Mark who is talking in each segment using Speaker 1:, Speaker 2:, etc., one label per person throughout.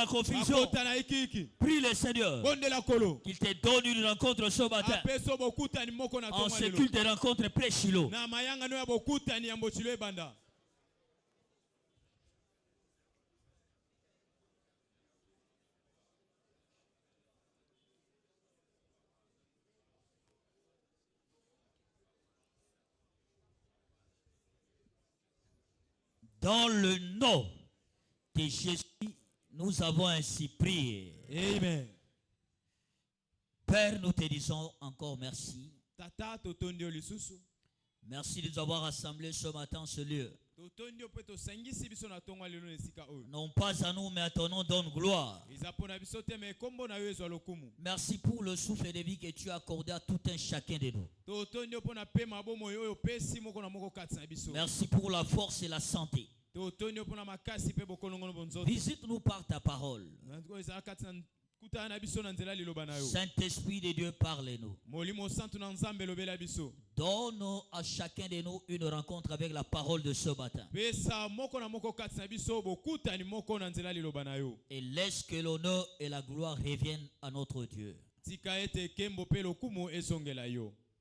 Speaker 1: la confusion. Prie le Seigneur qu'il te donne une rencontre ce matin. En ce culte de rencontre près Shiloh. Dans le nom de Jésus, nous avons ainsi prié.
Speaker 2: Amen.
Speaker 1: Père, nous te disons encore merci. Merci de nous avoir rassemblés ce matin en ce lieu. Non pas à nous, mais à ton nom donne gloire. Merci pour le souffle de vie que tu as accordé à tout un chacun de nous. Merci pour la force et la santé. Visite-nous par ta parole. Saint-Esprit de Dieu, parle-nous. Donne à chacun de nous une rencontre avec la parole de ce matin. Et laisse que l'honneur et la gloire reviennent à notre Dieu.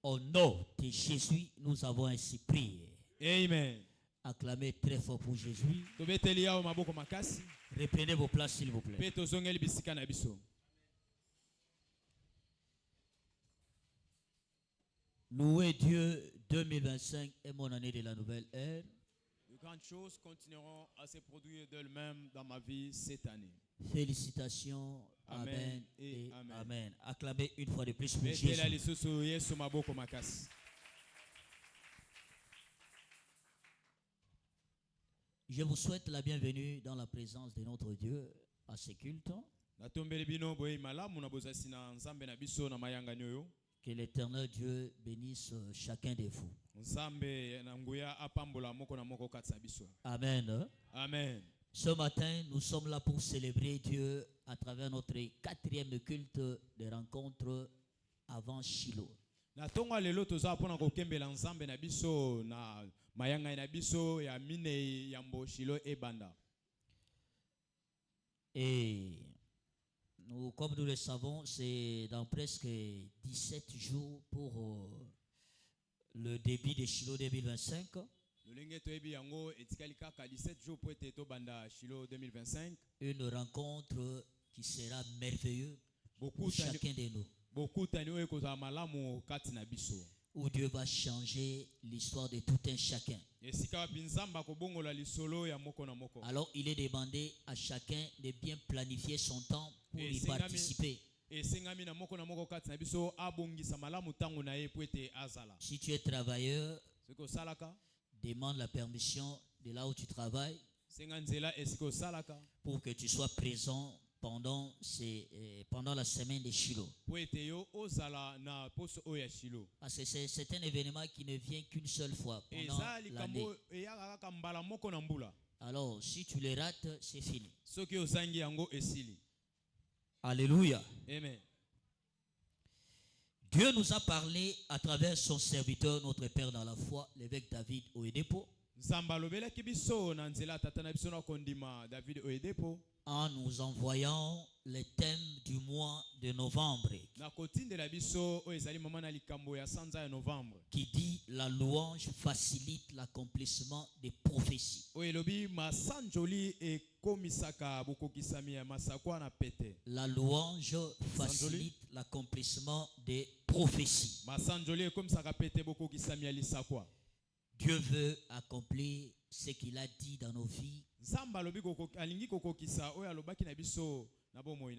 Speaker 1: Au nom de Jésus, nous avons ainsi prié.
Speaker 2: Amen.
Speaker 1: Acclamez très fort pour Jésus. Reprenez vos places s'il vous plaît. Louez Dieu, 2025 est mon année de la nouvelle ère.
Speaker 2: De grandes choses continueront à se produire d'elles-mêmes dans ma vie cette année.
Speaker 1: Félicitations. Amen, amen et amen. Amen. Acclamez une fois de plus pour Jésus. Je vous souhaite la bienvenue dans la présence de notre Dieu à ce culte. Que l'Éternel Dieu bénisse chacun de vous. Amen.
Speaker 2: Amen.
Speaker 1: Ce matin, nous sommes là pour célébrer Dieu à travers notre 4e culte de rencontre avant Shiloh. Et nous, comme nous le savons, c'est dans presque 17 jours pour le début de Shiloh 2025. Une rencontre qui sera merveilleuse pour chacun de nous. Où Dieu va changer l'histoire de tout un chacun. Alors il est demandé à chacun de bien planifier son temps pour y participer. Si tu es travailleur, demande la permission de là où tu travailles pour que tu sois présent pendant la semaine de Shiloh. Parce que c'est un événement qui ne vient qu'une seule fois pendant l'année. Alors, si tu le rates, c'est fini. Alléluia.
Speaker 2: Amen.
Speaker 1: Dieu nous a parlé à travers son serviteur, notre Père dans la foi, l'évêque David Oyedepo. En nous envoyant les thèmes du mois de novembre qui dit la louange facilite l'accomplissement des prophéties. La louange facilite l'accomplissement des prophéties. Dieu veut accomplir ce qu'il a dit dans nos vies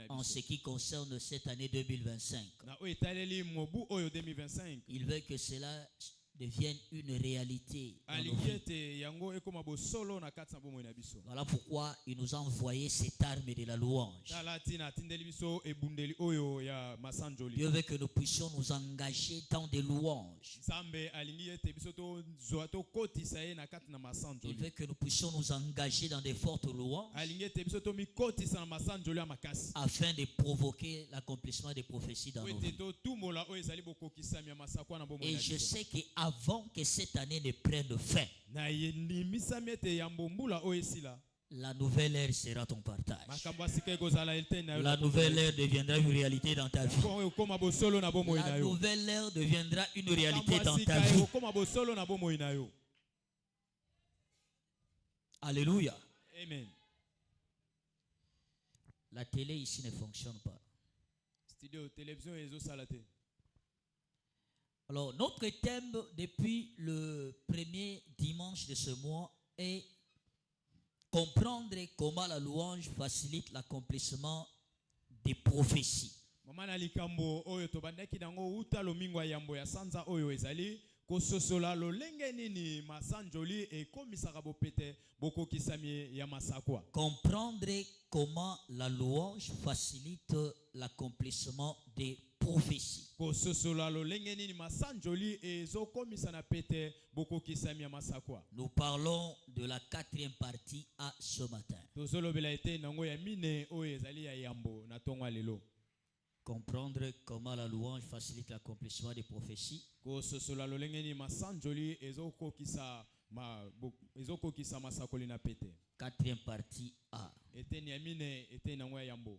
Speaker 1: en ce qui concerne cette année 2025. Il veut que cela devienne une réalité dans nos vies. Voilà pourquoi il nous a envoyé cette arme de la louange. Dieu veut que nous puissions nous engager dans des louanges. Il veut que nous puissions nous engager dans des fortes louanges afin de provoquer l'accomplissement des prophéties dans nos vies. Et je sais qu'avant que cette année ne prenne fin, La nouvelle ère sera ton partage.
Speaker 2: makambo ya sika ekozala ete na yo
Speaker 1: La nouvelle ère deviendra une réalité dans ta vie.
Speaker 2: Yango ekoma bosolo na bomoi na
Speaker 1: La
Speaker 2: yo.
Speaker 1: nouvelle ère deviendra une réalité
Speaker 2: Makambo ya
Speaker 1: dans
Speaker 2: sika
Speaker 1: ta vie.
Speaker 2: ekoma bosolo na bomoi na yo.
Speaker 1: Alléluia.
Speaker 2: Amen.
Speaker 1: La télé ici ne fonctionne pas.
Speaker 2: Studio télévision ezosala te.
Speaker 1: Alors, notre thème depuis le premier dimanche de ce mois est comprendre comment la louange facilite l'accomplissement des prophéties.
Speaker 2: Mama na likambo oyo tobandaki nango uta lomingo ya yambo ya sanza oyo ezali kososola lolenge nini masanjoli ekomisaka bopete bokokisami ya masakwa.
Speaker 1: Comprendre comment la louange facilite l'accomplissement des prophéties.
Speaker 2: Kososola lolenge nini masanjoli ezokomisa na pete bokokisami ya masakwa.
Speaker 1: Nous parlons de la 4e partie à ce matin.
Speaker 2: Tozolobela ete nango ya mine oyo ezali ya yambo na tongo lelo.
Speaker 1: Comprendre comment la louange facilite l'accomplissement des prophéties.
Speaker 2: Kososola lolenge nini masanjoli ezokokisa masakoli na pete.
Speaker 1: 4e partie A.
Speaker 2: Ete ni ya mine ete nango ya yambo.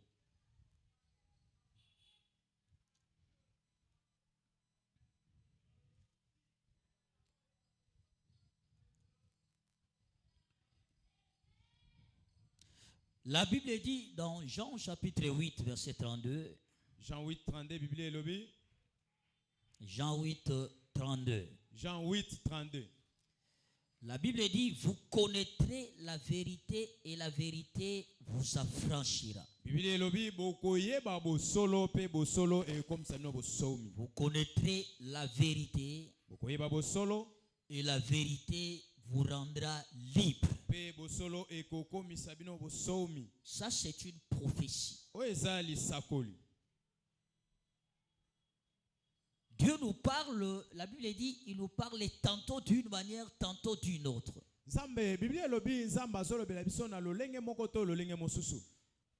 Speaker 1: La Bible dit dans Jean chapitre 8 verset 32.
Speaker 2: Jean 8 32 Bible elobi.
Speaker 1: Jean 8 32.
Speaker 2: Jean 8 32.
Speaker 1: La Bible dit vous connaîtrez la vérité et la vérité vous affranchira.
Speaker 2: Bible elobi bokoyeba bosolo pe bosolo ekomisa no bosomi.
Speaker 1: Vous connaîtrez la vérité
Speaker 2: Bokoyeba bosolo
Speaker 1: et la vérité vous rendra libre.
Speaker 2: pe bosolo ekokomisa bino bosomi.
Speaker 1: Ça c'est une prophétie.
Speaker 2: O ezali sakoli.
Speaker 1: Dieu nous parle, la Bible dit, il nous parle tantôt d'une manière, tantôt d'une autre.
Speaker 2: Nzambe Bible elobi nzamba azolobela biso na lolenge moko to lolenge mosusu.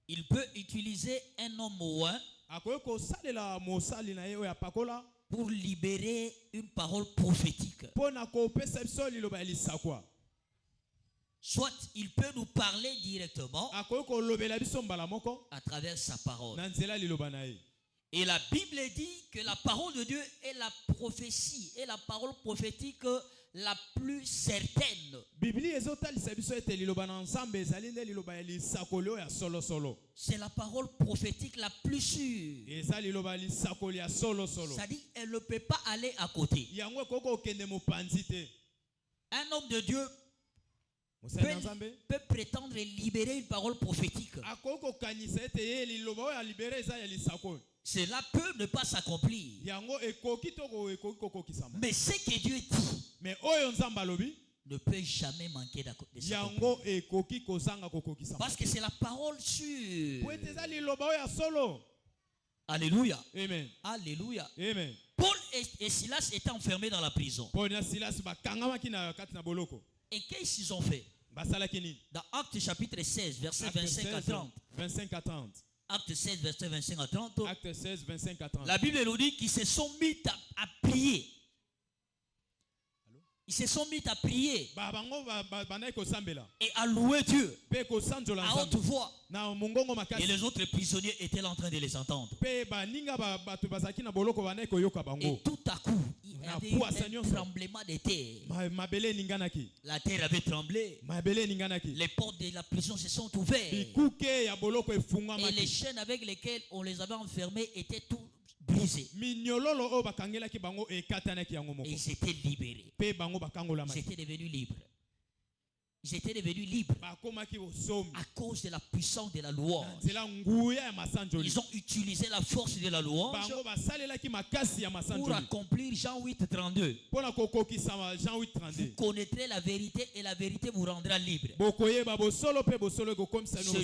Speaker 1: Il peut utiliser un homme ou un
Speaker 2: Akoyo kosalela mosali na ye oyo apakola
Speaker 1: pour libérer une parole prophétique.
Speaker 2: pona kopesa biso liloba ya lisakwa.
Speaker 1: Soit il peut nous parler directement
Speaker 2: Akoyo kolobela biso mbala moko
Speaker 1: à travers sa parole.
Speaker 2: na nzela liloba na ye.
Speaker 1: Et la Bible dit que la parole de Dieu est la prophétie, est la parole prophétique la plus certaine.
Speaker 2: Bibli ezotalisa biso ete liloba na nzambe ezali nde liloba ya lisakoli oyo ya solo solo.
Speaker 1: C'est la parole prophétique la plus sûre.
Speaker 2: Eza liloba ya lisakoli ya solo solo.
Speaker 1: Ça dit, elle ne peut pas aller à côté.
Speaker 2: Yango ekoko okende mopanzi te.
Speaker 1: Un homme de Dieu
Speaker 2: Mosali na nzambe
Speaker 1: peut prétendre libérer une parole prophétique.
Speaker 2: akoko kanisa ete ye liloba oyo ya libere eza ya lisakoli.
Speaker 1: Cela peut ne pas s'accomplir.
Speaker 2: Yango ekoki toko ekoki kokokisama.
Speaker 1: Mais ce que Dieu dit
Speaker 2: Mais oyo nzambe alobi
Speaker 1: ne peut jamais manquer de s'accomplir.
Speaker 2: yango ekoki kozanga kokokisama.
Speaker 1: Parce que c'est la parole sûre.
Speaker 2: Po ete eza liloba oyo ya solo.
Speaker 1: Alléluia.
Speaker 2: Amen.
Speaker 1: Alléluia.
Speaker 2: Amen.
Speaker 1: Paul et Silas étaient enfermés dans la prison.
Speaker 2: Paul na Silas bakangamaki na kati na boloko.
Speaker 1: Et qu'est-ce qu'ils ont fait?
Speaker 2: Basalaki nini?
Speaker 1: Dans Actes chapitre 16, verset
Speaker 2: Acte
Speaker 1: 25 à
Speaker 2: 16,
Speaker 1: 30.
Speaker 2: 25 à 30.
Speaker 1: Acte 16, verset 25 à 30.
Speaker 2: Acte 16, 25 à 30.
Speaker 1: La Bible nous dit qu'ils se sont mis à prier. Ils se sont mis à prier et à louer Dieu à haute voix. Et les autres prisonniers étaient là en train de les entendre. Et tout à coup, il y avait eu un tremblement de terre. La terre avait tremblé. Les portes de la prison se sont ouvertes. Et les chaînes avec lesquelles on les avait enfermés étaient tout brisés. Et ils s'étaient libérés. Ils étaient devenus libres. Ils étaient devenus libres à cause de la puissance de la louange. Ils ont utilisé la force de la louange pour accomplir Jean 8, 32. Vous connaîtrez la vérité et la vérité vous rendra libre. Ce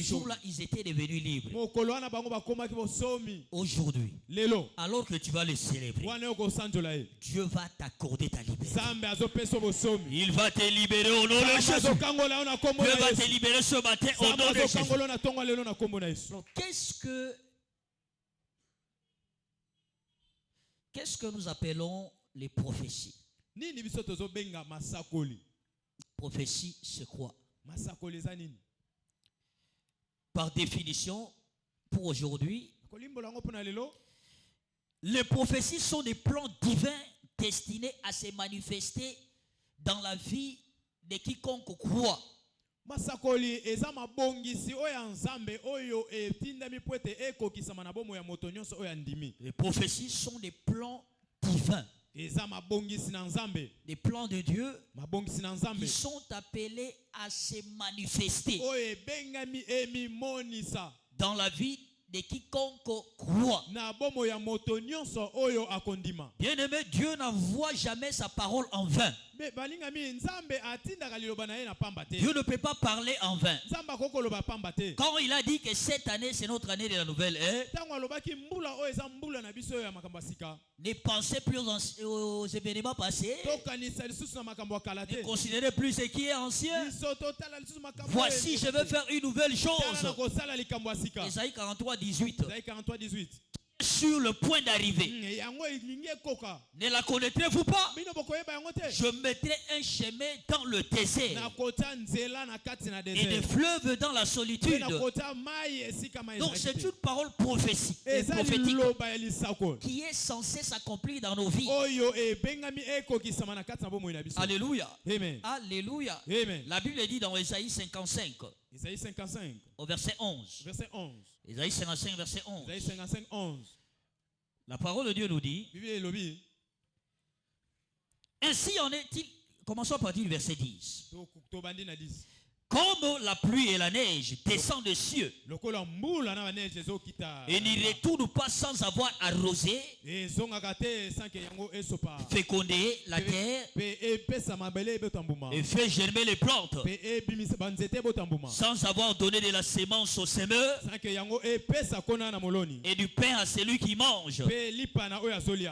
Speaker 1: jour-là, ils étaient devenus libres. Aujourd'hui, alors que tu vas le célébrer, Dieu va t'accorder ta liberté. Il va te libérer au nom de Jésus. Dieu va te libérer ce matin au nom de Jésus. Donc, qu'est-ce que nous appelons les prophéties? Prophétie, c'est quoi? Par définition, pour aujourd'hui, les prophéties sont des plans divins destinés à se manifester dans la vie de quiconque croit. Les prophéties sont des plans divins. Les plans de Dieu qui sont appelés à se manifester dans la vie de quiconque croit. Bien-aimé, Dieu n'envoie jamais sa parole en vain. Dieu ne peut pas parler en vain. Quand il a dit que cette année c'est notre année de la nouvelle ère, ne pensez plus aux événements passés, ne considérez plus ce qui est ancien. Voici, je vais faire une nouvelle chose. Isaïe 43, 18. Sur le point d'arriver. Ne la connaîtrez-vous pas? Je mettrai un chemin dans le désert et des fleuves dans la solitude. Donc c'est une parole prophétique qui est censée s'accomplir dans nos vies. Alléluia.
Speaker 2: Amen.
Speaker 1: Alléluia.
Speaker 2: Amen.
Speaker 1: La Bible dit dans Isaïe 55 au verset 11. Isaïe 55 verset 11. La parole de Dieu nous dit, ainsi en est-il, commençons à partir du verset 10. Comme la pluie et la neige descendent des cieux et n'y retournent pas sans avoir arrosé, fécondé la terre et fait germer les plantes, sans avoir donné de la sémence au semeur et du pain à celui qui mange.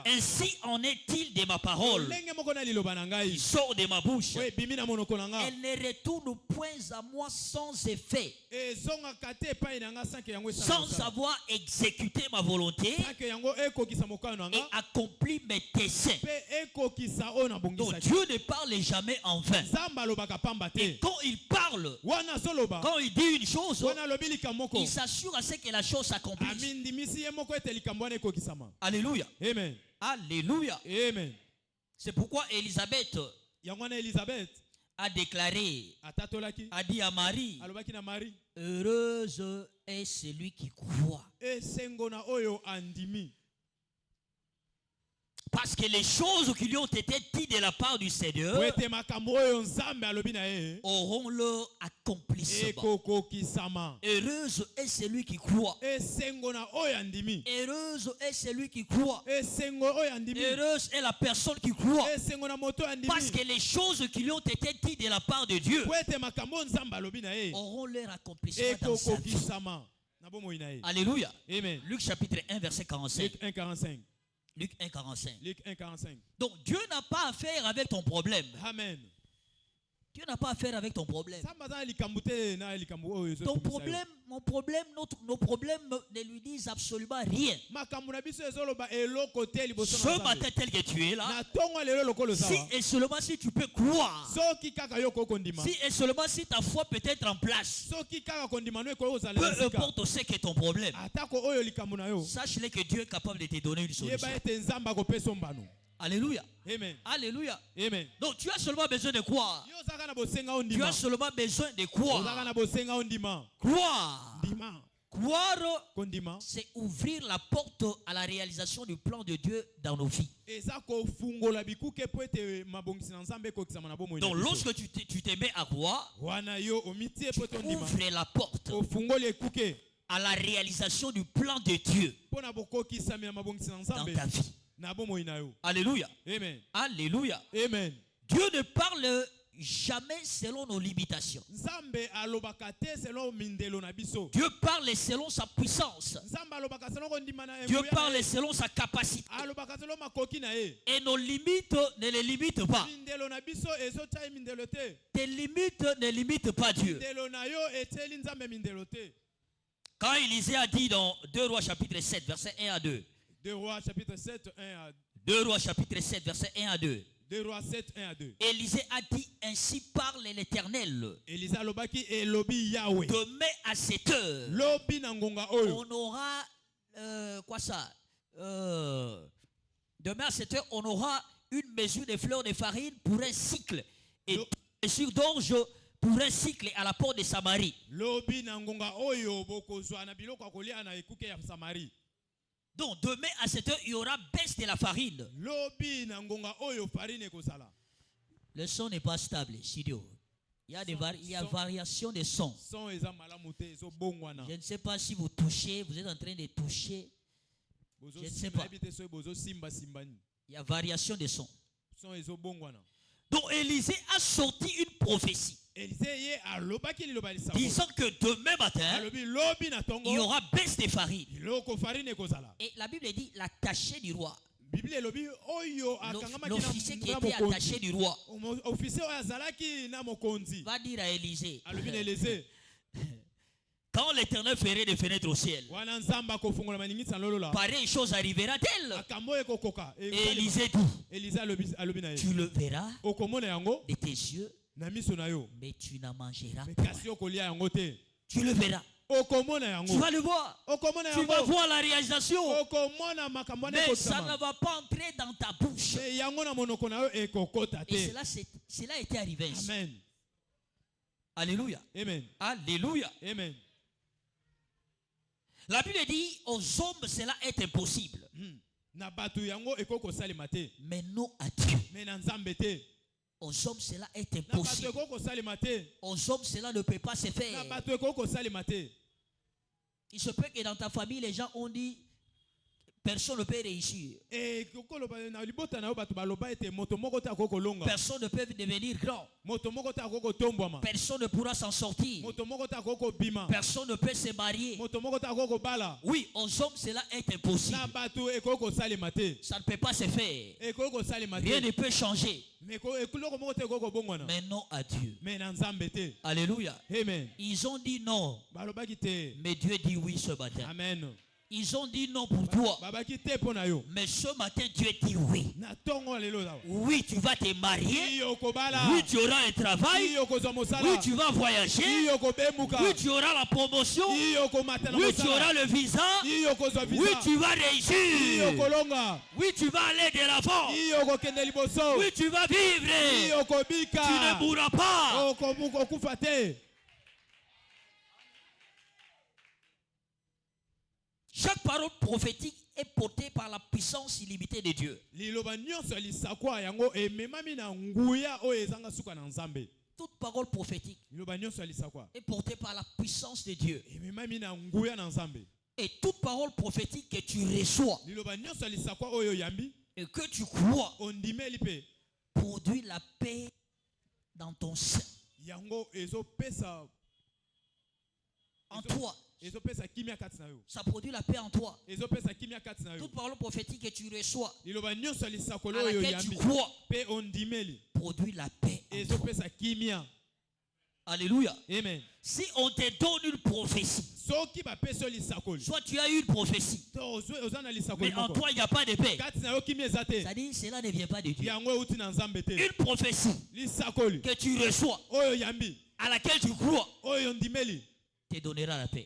Speaker 1: Ainsi en est-il de ma parole qui sort de ma bouche. Elle ne retourne point à moi sans effet, sans avoir exécuté ma volonté et accompli mes desseins. Donc Dieu ne parle jamais en vain. Et quand il parle, quand il dit une chose, il s'assure à ce que la chose s'accomplisse. Alléluia.
Speaker 2: Amen.
Speaker 1: Alléluia.
Speaker 2: Amen.
Speaker 1: C'est pourquoi Élisabeth a déclaré, a dit à Marie, heureuse est celui qui croit. Parce que les choses qui lui ont été dites de la part du Seigneur auront leur accomplissement. Heureuse est celui qui croit. Heureuse est celui qui croit. Heureuse est la personne qui croit. Parce que les choses qui lui ont été dites de la part de Dieu auront leur accomplissement dans sa vie. Alléluia.
Speaker 2: Amen.
Speaker 1: Luc chapitre 1 verset 45.
Speaker 2: Luc 1:45.
Speaker 1: Luc 1:45.
Speaker 2: Luc 1:45.
Speaker 1: Donc Dieu n'a pas affaire avec ton problème.
Speaker 2: Amen.
Speaker 1: Dieu n'a pas affaire avec ton problème. Ton problème, mon problème, nos problèmes ne lui disent absolument rien. Ce matin tel que tu es là, si et seulement si tu peux croire, si et seulement si ta foi peut être en place, peu importe ce qu'est ton problème, sache-le que Dieu est capable de te donner une solution. Alléluia.
Speaker 2: Amen.
Speaker 1: Alléluia.
Speaker 2: Amen.
Speaker 1: Donc tu as seulement besoin de croire. Tu as seulement besoin de croire. Croire. Croire, c'est ouvrir la porte à la réalisation du plan de Dieu dans nos vies. Donc lorsque tu te mets à croire, tu ouvres la porte à la réalisation du plan de Dieu dans ta vie. Alléluia.
Speaker 2: Amen.
Speaker 1: Alléluia.
Speaker 2: Amen.
Speaker 1: Dieu ne parle jamais selon nos limitations. Dieu parle selon sa puissance. Dieu parle selon sa capacité. Et nos limites ne les limitent pas. Tes limites ne limitent pas Dieu. Quand Élisée a dit dans 2 Rois chapitre 7 verset 1 à 2.
Speaker 2: 2 Rois chapitre 7, 1 à 2.
Speaker 1: 2 Rois chapitre 7 verset 1 à 2.
Speaker 2: 2 Rois 7, 1 à 2.
Speaker 1: Élisée a dit, ainsi parle l'Éternel.
Speaker 2: Elisa lobaki elobi Yahweh.
Speaker 1: Demain à 7 heures,
Speaker 2: Lobi na ngonga oyo.
Speaker 1: on aura, quoi ça? Demain à 7 heures, on aura une mesure de fleurs de farine pour un cycle. Et une mesure d'orge pour un cycle à la porte de Samarie.
Speaker 2: Lobi na ngonga oyo bokozwa na biloko akolia na ekuke ya Samarie.
Speaker 1: Donc demain à 7 heures, il y aura baisse de la farine.
Speaker 2: Lobi na ngonga oyo farine kozala.
Speaker 1: Le son n'est pas stable, studio. Il y a variation de son. Je ne sais pas si vous touchez, vous êtes en train de toucher. Je ne sais pas. Il y a variation de son. Donc Élisée a sorti une prophétie disant que demain matin, il y aura baisse de farine. Et la Bible dit l'attaché du roi. L'officier qui était attaché du roi va dire à Élisée, quand l'Éternel ferait des fenêtres au ciel, pareille chose arrivera-t-elle? Et Élisée dit, tu le verras de tes yeux, mais tu n'en mangeras pas. Tu le verras. Tu vas le voir. Tu vas voir la réalisation. Mais ça ne va pas entrer dans ta bouche. Et cela était arrivé ici.
Speaker 2: Amen.
Speaker 1: Alléluia.
Speaker 2: Amen.
Speaker 1: Alléluia.
Speaker 2: Amen.
Speaker 1: La Bible dit aux hommes cela est impossible. Mais non à Dieu. Aux hommes cela est impossible. Aux hommes cela ne peut pas se faire. Il se peut que dans ta famille les gens ont dit personne ne peut réussir. Personne ne peut devenir grand. Personne ne pourra s'en sortir. Personne ne peut se marier. Oui, aux hommes cela est impossible. Ça ne peut pas se faire. Rien ne peut changer. Mais non à Dieu. Alléluia.
Speaker 2: Amen.
Speaker 1: Ils ont dit non. Mais Dieu dit oui ce matin.
Speaker 2: Amen.
Speaker 1: Ils ont dit non pour toi. Mais ce matin, Dieu dit oui. Oui, tu vas te marier. Oui, tu auras un travail. Oui, tu vas voyager. Oui, tu auras la promotion. Oui, tu auras le visa. Oui, tu vas réussir. Oui, tu vas aller de l'avant. Oui, tu vas vivre. Tu ne mourras pas. Chaque parole prophétique est portée par la puissance illimitée de Dieu. Toute parole prophétique est portée par la puissance de Dieu. Et toute parole prophétique que tu reçois et que tu crois produit la paix dans ton sein. En toi. Ça produit la paix en toi. Toute parole prophétique que tu reçois, à laquelle tu crois, produit la paix en toi. Alléluia.
Speaker 2: Amen.
Speaker 1: Si on te donne une prophétie, soit tu as eu une prophétie, mais en toi il n'y a pas de paix, c'est-à-dire cela ne vient pas de Dieu. Une prophétie que tu reçois, à laquelle tu crois, te donnera la paix.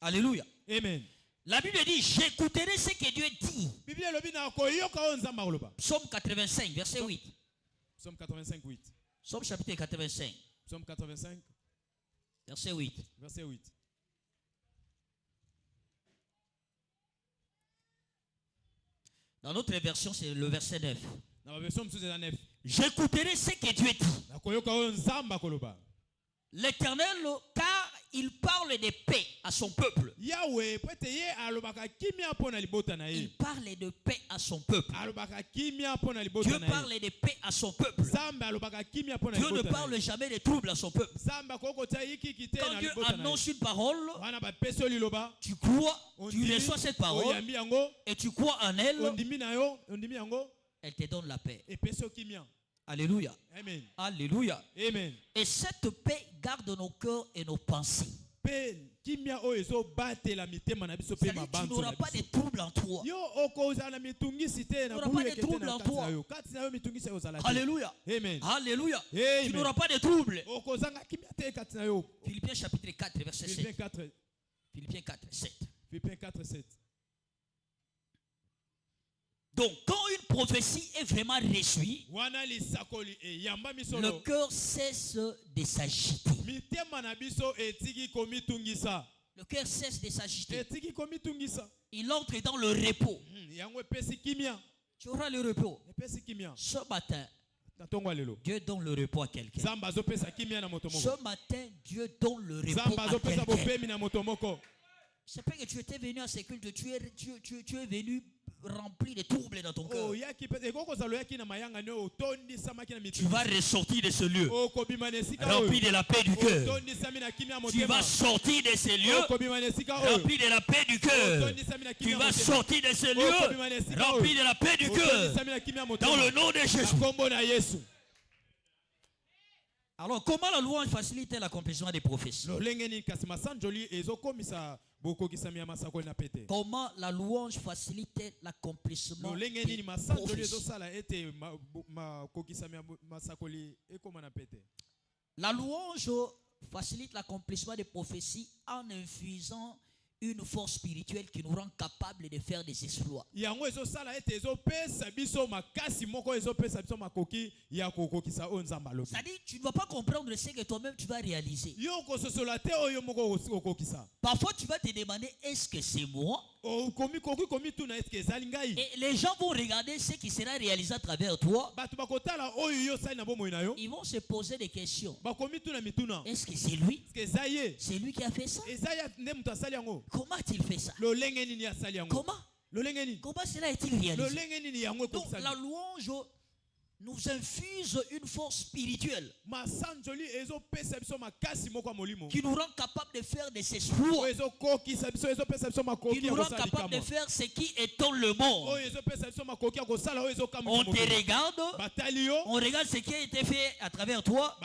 Speaker 1: Alléluia.
Speaker 2: Amen.
Speaker 1: La Bible dit, j'écouterai ce que Dieu dit. Psaume 85, verset 8.
Speaker 2: Psaume 85, 8.
Speaker 1: Psaume chapitre 85.
Speaker 2: Psaume 85,
Speaker 1: verset 8.
Speaker 2: Verset 8.
Speaker 1: Dans notre version, c'est le verset 9.
Speaker 2: Dans la version 9.
Speaker 1: J'écouterai ce que Dieu dit. L'Éternel, car il parle de paix à son peuple. Il parle de paix à son peuple. Dieu parle de paix à son peuple. Dieu ne parle jamais de troubles à son peuple. Quand Dieu annonce une parole, tu crois, tu reçois cette parole et tu crois en elle, elle te donne la paix. Alléluia.
Speaker 2: Amen.
Speaker 1: Alléluia.
Speaker 2: Amen.
Speaker 1: Et cette paix garde nos cœurs et nos pensées. C'est-à-dire, tu n'auras pas de trouble en toi. Tu n'auras pas de trouble en toi. Alléluia.
Speaker 2: Amen.
Speaker 1: Alléluia.
Speaker 2: Amen.
Speaker 1: Tu n'auras pas de trouble. Philippiens chapitre 4, verset 7. Philippiens 4, 7.
Speaker 2: Philippiens 4, 7.
Speaker 1: Donc, quand une prophétie est vraiment reçue, le cœur cesse de s'agiter. Le cœur cesse de s'agiter. Il entre dans le repos. Tu auras le repos. Ce matin, Dieu donne le repos à quelqu'un. Ce matin, Dieu donne le repos à quelqu'un. C'est pas que tu étais venu à ce culte, tu es venu rempli de troubles dans ton cœur. Tu vas ressortir de ce lieu rempli de la paix du cœur. Tu vas sortir de ce lieu rempli de la paix du cœur. Tu vas sortir de ce lieu rempli de la paix du cœur. Dans le nom de Jésus. Alors, comment la louange facilite l'accomplissement des prophéties? Comment la louange facilite l'accomplissement des prophéties? La louange facilite l'accomplissement des prophéties en infusant une force spirituelle qui nous rend capables de faire des exploits. C'est-à-dire, tu ne vas pas comprendre ce que toi-même tu vas réaliser. Parfois, tu vas te demander, est-ce que c'est moi? Et les gens vont regarder ce qui sera réalisé à travers toi. Ils vont se poser des questions. Est-ce que c'est lui? C'est lui qui a fait ça? Comment a-t-il fait ça? Comment? Comment cela est-il réalisé? Donc la louange nous infuse une force spirituelle qui nous rend capable de faire des exploits, qui nous rend capable de faire ce qui étonne le monde. On te regarde, on regarde ce qui a été fait à travers toi.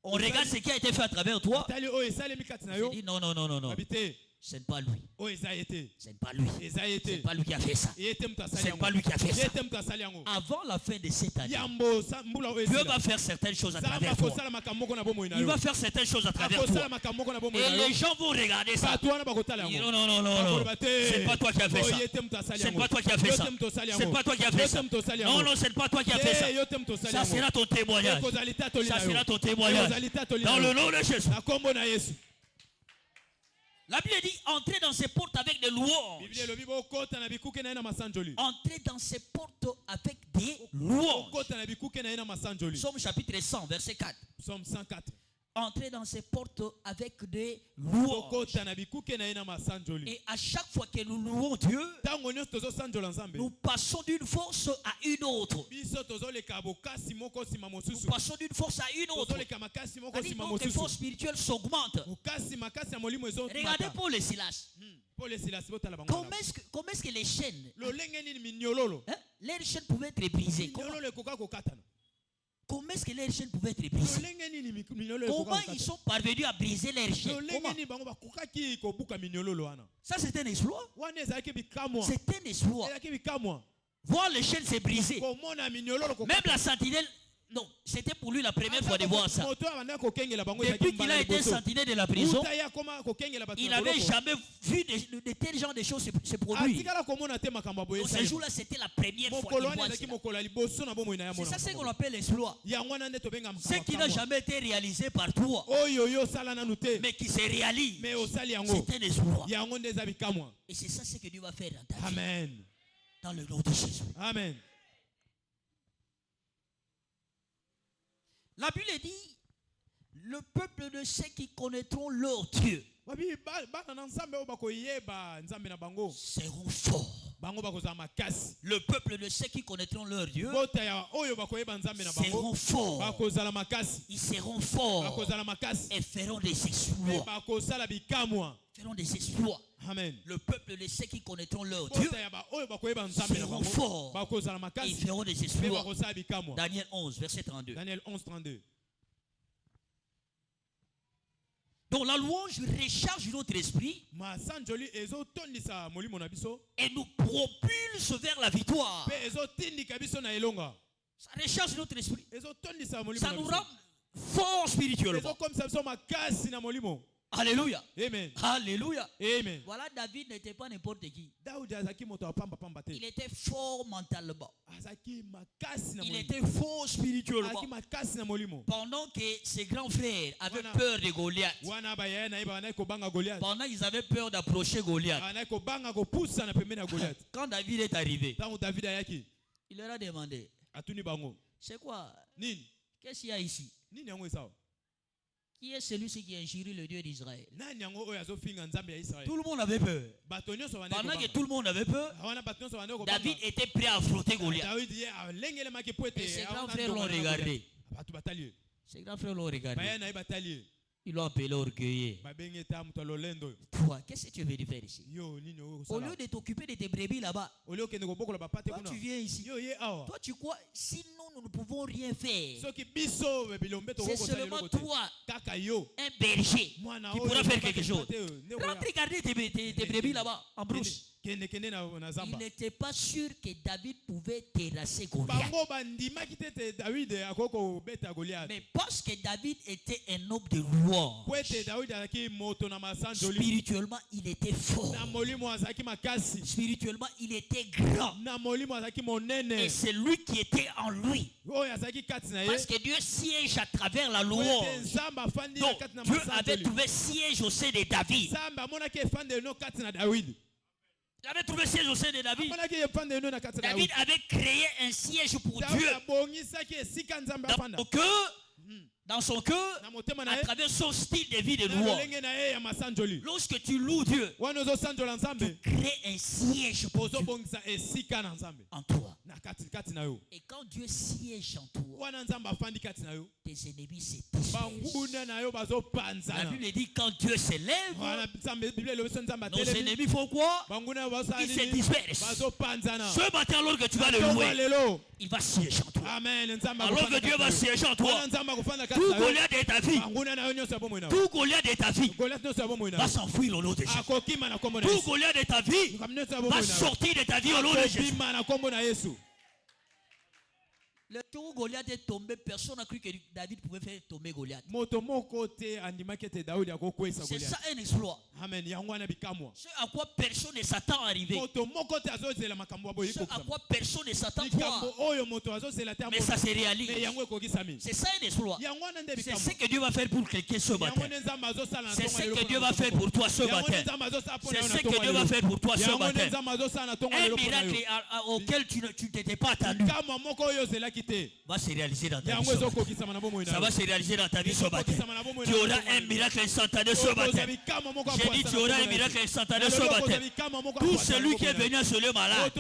Speaker 1: On regarde ce qui a été fait à travers toi. Je dis non, non, non, non, non. Ce n'est pas lui. Ce n'est pas lui. Ce n'est pas lui qui a fait ça. Ce n'est pas lui qui a fait ça. Avant la fin de cette année, Dieu va faire certaines choses à travers toi. Il va faire certaines choses à travers toi. Et les gens vont regarder ça. Non, non, non, non, non. Ce n'est pas toi qui as fait ça. Ce n'est pas toi qui as fait ça. Ce n'est pas toi qui as fait ça. Non, non, ce n'est pas toi qui as fait ça. Ça sera ton témoignage. Ça sera ton témoignage. Dans le nom de Jésus. La Bible dit entrez dans ces portes avec des louanges. Entrez dans ces portes avec des louanges. Psaume chapitre 100, verset 4. Psaume 104. Entrez dans ces portes avec des louanges. Et à chaque fois que nous louons Dieu, nous passons d'une force à une autre. Nous passons d'une force à une autre. Donc les forces spirituelles s'augmentent. Regardez Paul et Silas. Comment est-ce que les chaînes, les chaînes pouvaient être brisées? Comment est-ce que les chaînes pouvaient être brisées? Comment ils sont parvenus à briser les chaînes? Ça, c'est un exploit. C'est un exploit. Voir les chaînes se briser. Même la sentinelle. Non, c'était pour lui la première fois de voir ça. Depuis qu'il a été sentinelle de la prison, il n'avait jamais vu de tels genres de choses se produire. Donc, ce jour-là, c'était la première fois qu'il voit ça. C'est ça ce qu'on appelle l'exploit. Ce qui n'a jamais été réalisé par toi, mais qui se réalise, c'est un exploit. Et c'est ça ce que Dieu va faire dans ta vie.
Speaker 2: Amen.
Speaker 1: Dans le nom de Jésus.
Speaker 2: Amen.
Speaker 1: La Bible dit, le peuple de ceux qui connaîtront leur Dieu seront forts. Le peuple de ceux qui connaîtront leur Dieu seront forts. Ils seront forts et feront des exploits. Feront des exploits.
Speaker 2: Amen.
Speaker 1: Le peuple de ceux qui connaîtront leur Dieu seront forts et ils feront des exploits. Daniel 11, verset 32.
Speaker 2: Daniel 11, 32.
Speaker 1: Donc la louange recharge notre esprit et nous propulse vers la victoire. Ça recharge notre esprit. Ça nous rend fort spirituellement. Alléluia.
Speaker 2: Amen.
Speaker 1: Alléluia.
Speaker 2: Amen.
Speaker 1: Voilà, David n'était pas n'importe qui. Il était fort mentalement. Il était fort spirituellement. Pendant que ses grands frères avaient peur de Goliath. Pendant qu'ils avaient peur d'approcher Goliath. Quand David est arrivé, il leur a demandé, c'est quoi? Qu'est-ce qu'il y a ici? Qui est celui-ci qui a injurié le Dieu d'Israël? Tout le monde avait peur. Pendant que tout le monde avait peur, David était prêt à affronter Goliath. Et ses grands frères l'ont regardé. Ses grands frères l'ont regardé. Ils l'ont appelé orgueilleux. Toi, qu'est-ce que tu veux faire ici? Au lieu de t'occuper de tes brebis là-bas, toi tu viens ici. Toi tu crois, sinon nous ne pouvons rien faire. C'est seulement toi, un berger, qui pourra faire quelque chose. Rentre regarder tes brebis là-bas, en brousse. Il n'était pas sûr que David pouvait terrasser Goliath. Mais parce que David était un homme de louange, spirituellement il était fort. Spirituellement il était grand. Et c'est lui qui était en lui. Parce que Dieu siège à travers la louange. Donc Dieu avait trouvé siège au sein de David. Il avait trouvé siège au sein de David. David avait créé un siège pour Dieu dans son cœur, à travers son style de vie de louange. Lorsque tu loues Dieu, tu crées un siège pour Dieu en toi. Et quand Dieu siège en toi, tes ennemis se dispersent. La Bible dit quand Dieu s'élève, nos ennemis font quoi? Ils se dispersent. Ce matin, alors que tu vas le louer, il va siéger en toi. Alors que Dieu va siéger en toi, tout Goliath de ta vie, tout Goliath de ta vie va s'enfuir au nom de Jésus. Tout Goliath de ta vie va sortir de ta vie au nom de Jésus. Le jour où Goliath est tombé, personne n'a cru que David pouvait faire tomber Goliath. C'est ça un exploit. Ce à quoi personne ne s'attend à arriver. Ce à quoi personne ne s'attend à voir. Mais ça se réalise. C'est ça un exploit. C'est ce que Dieu va faire pour quelqu'un ce matin. C'est ce que Dieu va faire pour toi ce matin. C'est ce que Dieu va faire pour toi ce matin. Un miracle auquel tu ne t'étais pas attendu va se réaliser dans ta vie ce matin. Ça va se réaliser dans ta vie ce matin. Tu auras un miracle instantané ce matin. J'ai dit tu auras un miracle instantané ce matin. Tout celui qui est venu à ce lieu malade,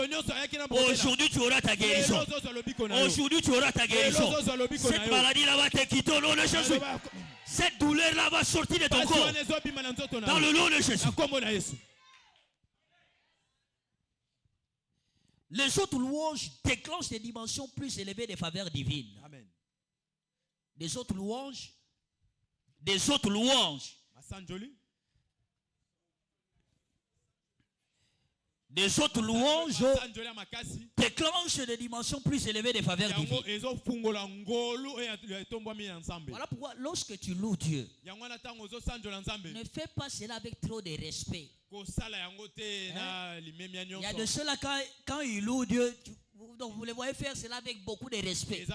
Speaker 1: aujourd'hui tu auras ta guérison. Aujourd'hui tu auras ta guérison. Cette maladie là va te quitter au nom de Jésus. Cette douleur là va sortir de ton corps dans le nom de Jésus. Les autres louanges déclenchent des dimensions plus élevées des faveurs divines. Amen. Des autres louanges déclenchent des dimensions plus élevées des faveurs divines. Voilà pourquoi lorsque tu loues Dieu, ne fais pas cela avec trop de respect. Il y a de ceux-là quand ils louent Dieu, donc vous les voyez faire cela avec beaucoup de respect,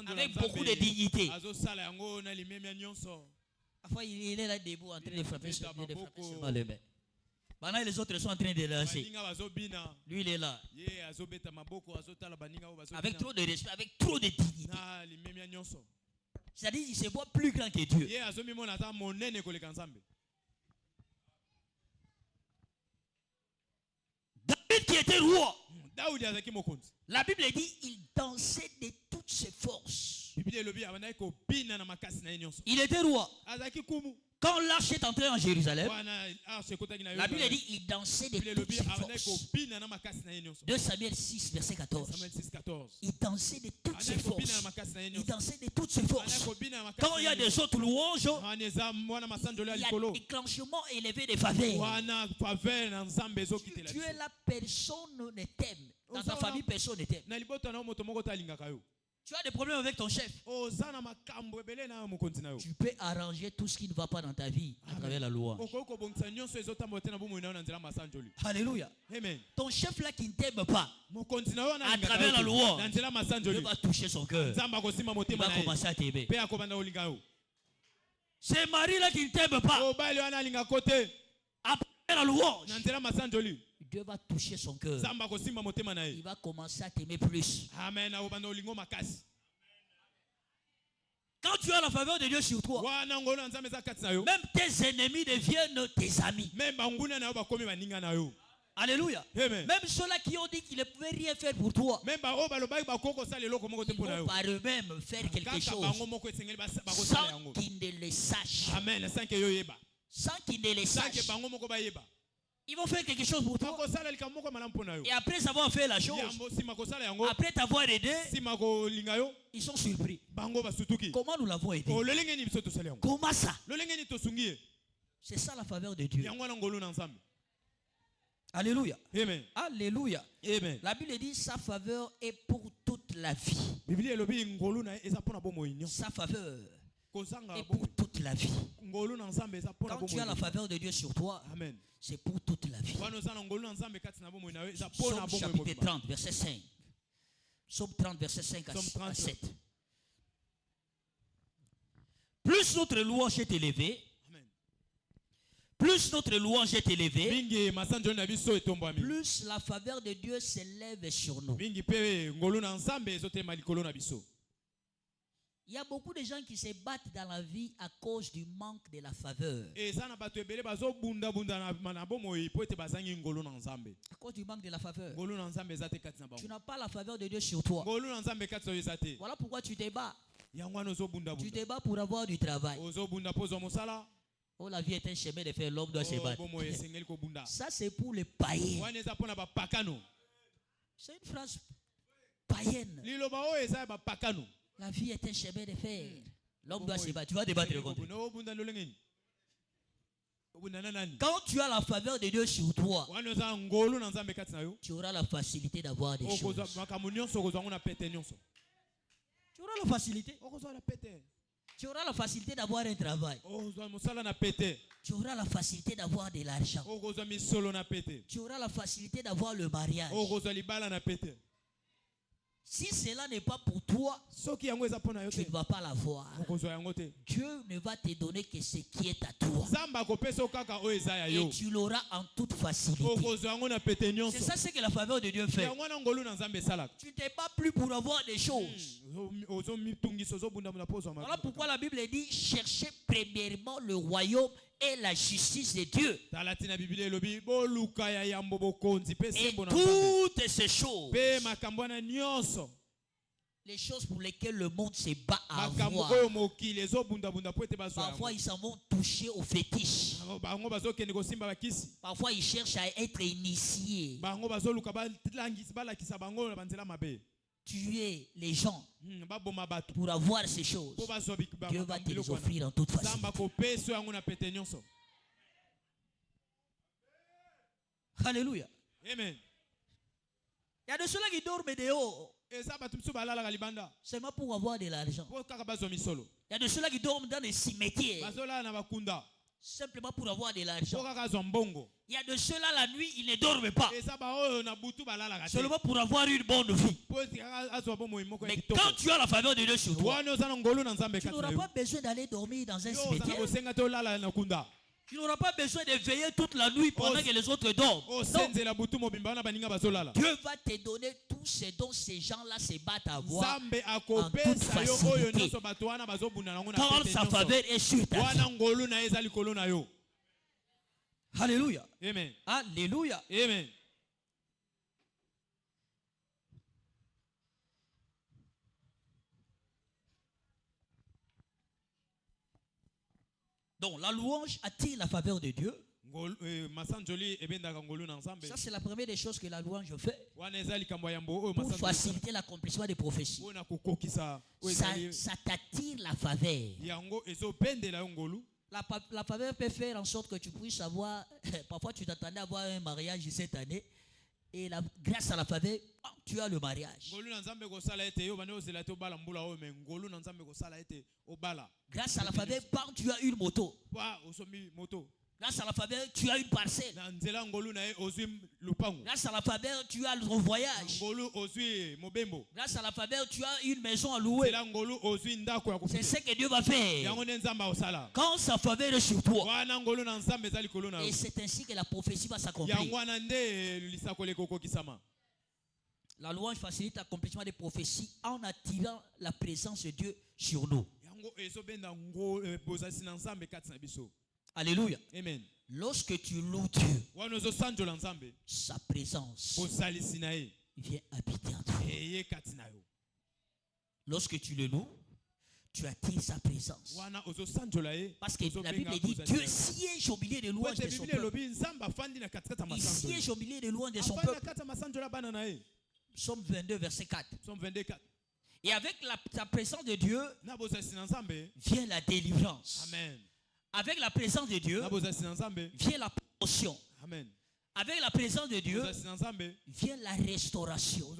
Speaker 1: avec beaucoup de dignité. Parfois il est là debout en train de frapper seulement les mains. Pendant les autres sont en train de lancer. Lui il est là. Avec trop de respect, avec trop de dignité. C'est-à-dire il se voit plus grand que Dieu. David qui était roi, la Bible dit il dansait de toutes ses forces. Il était roi. Quand l'arche est entrée en Jérusalem, la Bible dit qu'il dansait de toutes ses forces. 2 Samuel 6, verset 14. Il dansait de toutes ses forces. Il dansait de toutes ses forces. Quand il y a des autres louanges, il y a un déclenchement élevé des faveurs. Tu es là, personne ne t'aime. Dans ta famille, personne ne t'aime. Tu as des problèmes avec ton chef. Tu peux arranger tout ce qui ne va pas dans ta vie à travers la loi. Alléluia.
Speaker 2: Amen.
Speaker 1: Ton chef là qui ne t'aime pas, à travers la loi, Dieu va toucher son cœur. Il va commencer à t'aimer. C'est Marie là qui ne t'aime pas, après la louange, Dieu va toucher son cœur. Il va commencer à t'aimer plus.
Speaker 2: Amen.
Speaker 1: Quand tu as la faveur de Dieu sur toi, même tes ennemis deviennent tes amis. Alléluia.
Speaker 2: Amen.
Speaker 1: Même ceux-là qui ont dit qu'ils ne pouvaient rien faire pour toi, ils vont par eux-mêmes faire quelque chose sans qu'ils ne le sachent.
Speaker 2: Amen.
Speaker 1: Sans qu'ils ne le sachent. Ils vont faire quelque chose pour toi. Et après avoir fait la chose, après t'avoir aidé, ils sont surpris. Comment nous l'avons aidé? Comment ça? C'est ça la faveur de Dieu. Alléluia.
Speaker 2: Amen.
Speaker 1: Alléluia.
Speaker 2: Amen.
Speaker 1: La Bible dit sa faveur est pour toute la vie. Sa faveur est pour toute la vie. Quand tu as la faveur de Dieu sur toi, c'est pour toute la vie. Psaume chapitre 30, verset 5. Psaume 30, verset 5 à 7. Plus notre louange est élevée, plus notre louange est élevée, plus la faveur de Dieu s'élève sur nous. Il y a beaucoup de gens qui se battent dans la vie à cause du manque de la faveur. À cause du manque de la faveur. Tu n'as pas la faveur de Dieu sur toi. Voilà pourquoi tu te bats. Tu te bats pour avoir du travail. Oh, la vie est un chemin de fer, l'homme doit se battre. Ça, c'est pour les païens. C'est une phrase païenne. La vie est un chemin de fer. L'homme doit se battre. Tu vas débattre contre. Quand tu as la faveur de Dieu sur toi, tu auras la facilité d'avoir des choses. Tu auras la facilité. Tu auras la facilité d'avoir un travail. Tu auras la facilité d'avoir de l'argent. Tu auras la facilité d'avoir le mariage. Si cela n'est pas pour toi, tu ne vas pas l'avoir. Dieu ne va te donner que ce qui est à toi. Et tu l'auras en toute facilité. C'est ça ce que la faveur de Dieu fait. Tu ne t'es pas plus pour avoir des choses. Voilà pourquoi la Bible dit cherchez premièrement le royaume et la justice de Dieu. Et toutes ces choses, les choses pour lesquelles le monde se bat à avoir, parfois ils s'en vont toucher aux fétiches. Parfois ils cherchent à être initiés, tuer les gens pour avoir ces choses. Dieu va te les offrir en toute facilité. Alléluia.
Speaker 2: Amen.
Speaker 1: Il y a de ceux-là qui dorment dehors seulement pour avoir de l'argent. Il y a de ceux-là qui dorment dans des cimetières simplement pour avoir de l'argent. Il y a de ceux-là la nuit, ils ne dorment pas seulement pour avoir une bonne vie. Mais quand tu as la faveur de Dieu sur toi, tu n'auras pas besoin d'aller dormir dans un cimetière. Tu n'auras pas besoin de veiller toute la nuit pendant que les autres dorment. Dieu va te donner tout ce dont ces gens-là se battent à avoir en toute facilité. Quand sa faveur est sur ta vie. Alléluia.
Speaker 2: Amen.
Speaker 1: Alléluia.
Speaker 2: Amen.
Speaker 1: Donc la louange attire la faveur de Dieu. Ça, c'est la première des choses que la louange fait pour faciliter l'accomplissement des prophéties. Ça t'attire la faveur. La faveur peut faire en sorte que tu puisses savoir. Parfois, tu t'attendais à avoir un mariage cette année. Et grâce à la faveur, tu as le mariage. Grâce à la faveur, tu as une moto. Grâce à la faveur, tu as une parcelle. Grâce à la faveur, tu as le voyage. Grâce à la faveur, tu as une maison à louer. C'est ce que Dieu va faire quand sa faveur est sur toi. Et c'est ainsi que la prophétie va s'accomplir. La louange facilite l'accomplissement des prophéties en attirant la présence de Dieu sur nous. Alléluia.
Speaker 2: Amen.
Speaker 1: Lorsque tu loues Dieu, sa présence vient habiter en toi. Lorsque tu le loues, tu attires sa présence. Parce que la Bible dit Dieu siège au milieu des louanges de son peuple. Il siège au milieu des louanges de son peuple. Psaume 22, verset 4. Et avec la présence de Dieu vient la délivrance.
Speaker 2: Amen.
Speaker 1: Avec la présence de Dieu vient la promotion.
Speaker 2: Amen.
Speaker 1: Avec la présence de Dieu vient la restauration.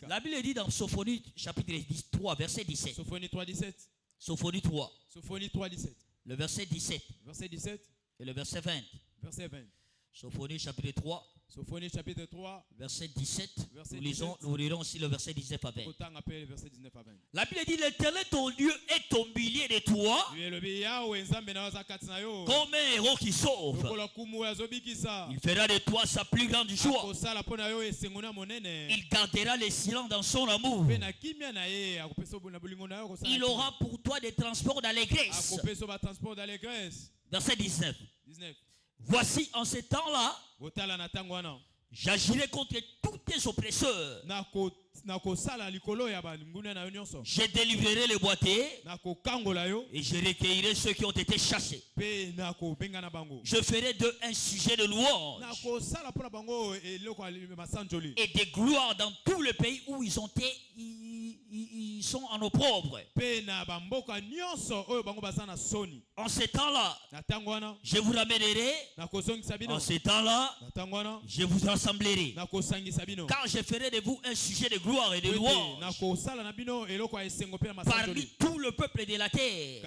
Speaker 1: La Bible dit dans Sophonie chapitre 3 verset 17.
Speaker 2: Sophonie 3 17.
Speaker 1: Sophonie 3.
Speaker 2: Sophonie 3 17.
Speaker 1: Le verset 17.
Speaker 2: Verset 17
Speaker 1: et le verset 20.
Speaker 2: Verset 20.
Speaker 1: Sophonie chapitre 3.
Speaker 2: Sophonie chapitre 3
Speaker 1: verset 17.
Speaker 2: Verset
Speaker 1: nous lirons aussi le verset 19 à 20.
Speaker 2: Verset 19 à 20.
Speaker 1: La Bible dit l'Éternel ton Dieu est au milieu de toi comme un héros qui sauve. Il fera de toi sa plus grande joie. Il gardera le silence dans son amour. Il aura pour toi des transports d'allégresse. Verset 19. Voici en ce temps-là, j'agirai contre tous tes oppresseurs. Je délivrerai les boiteux et je recueillerai ceux qui ont été chassés. Je ferai d'eux un sujet de louange et de gloire dans tout le pays où ils sont en opprobre. En ce temps-là, je vous ramènerai. En ce temps-là, je vous rassemblerai. Car je ferai de vous un sujet de gloire et de louange parmi tout le peuple de la terre.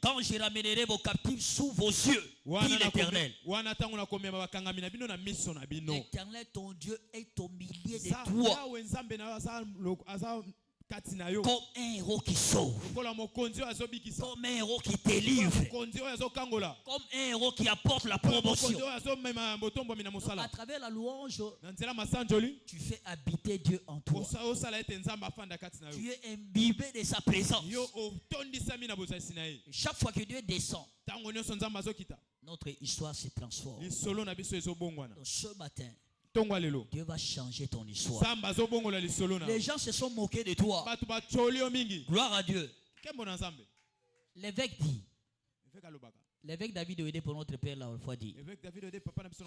Speaker 1: Quand je ramènerai vos captifs sous vos yeux, dit l'Éternel. L'Éternel, ton Dieu, est au milieu de toi comme un héros qui sauve, comme un héros qui délivre, comme un héros qui apporte la promotion. À travers la louange, tu fais habiter Dieu en toi. Tu es imbibé de sa présence. Chaque fois que Dieu descend, notre histoire se transforme. Donc ce matin, Dieu va changer ton histoire. Les gens se sont moqués de toi. Gloire à Dieu. L'évêque dit, l'évêque David Oede pour notre père la fois dit,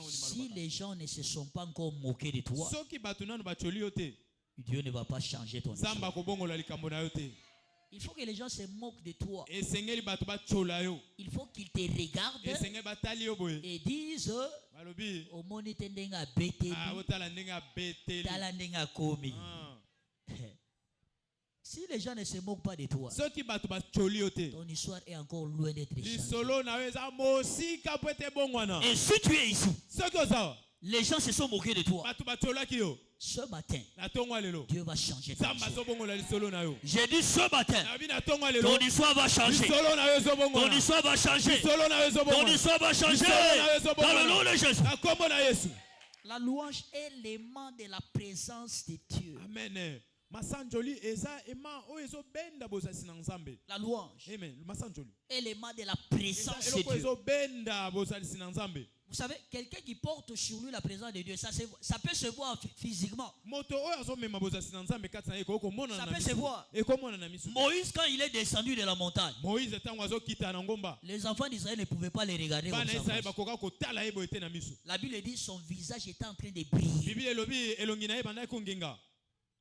Speaker 1: si les gens ne se sont pas encore moqués de toi, Dieu ne va pas changer ton histoire. Il faut que les gens se moquent de toi. Il faut qu'ils te regardent et disent au monitendenga beteli tala ndenga komi. Si les gens ne se moquent pas de toi, ton histoire est encore loin d'être changée. Et si tu es ici, les gens se sont moqués de toi. Ce matin, Dieu va changer ton histoire. J'ai dit ce matin, ton histoire va changer. Ton histoire va changer. Ton histoire va changer. Dans le nom de Jésus. La louange est l'élément de la présence de Dieu.
Speaker 2: Amen.
Speaker 1: La louange est l'élément de la présence de Dieu. Vous savez, quelqu'un qui porte sur lui la présence de Dieu, ça peut se voir physiquement. Ça peut se voir. Moïse, quand il est descendu de la montagne, les enfants d'Israël ne pouvaient pas les regarder comme ça. La Bible dit son visage était en train de briller.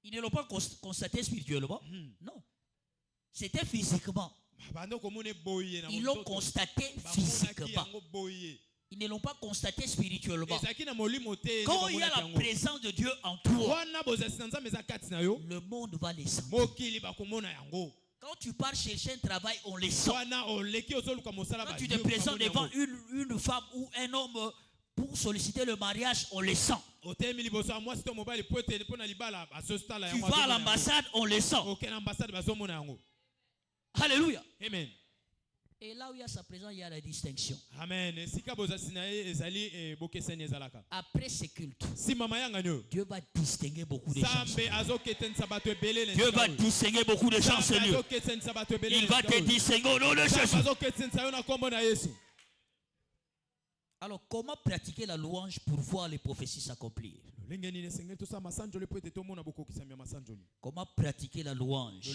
Speaker 1: Ils ne l'ont pas constaté spirituellement. Non. C'était physiquement. Ils l'ont constaté physiquement. Ils ne l'ont pas constaté spirituellement. Quand il y a la présence de Dieu en toi, le monde va les sentir. Quand tu pars chercher un travail, on les sent. Quand tu te présentes devant une femme ou un homme pour solliciter le mariage, on les sent. Tu vas à l'ambassade, on les sent. Alléluia.
Speaker 2: Amen.
Speaker 1: Et là où il y a sa présence, il y a la distinction.
Speaker 2: Amen.
Speaker 1: Après ce culte, Dieu va distinguer beaucoup de gens.
Speaker 2: Dieu
Speaker 1: va distinguer beaucoup de gens, Seigneur. Il va te distinguer au nom de Jésus. Alors, comment pratiquer la louange pour voir les prophéties s'accomplir? Comment pratiquer la louange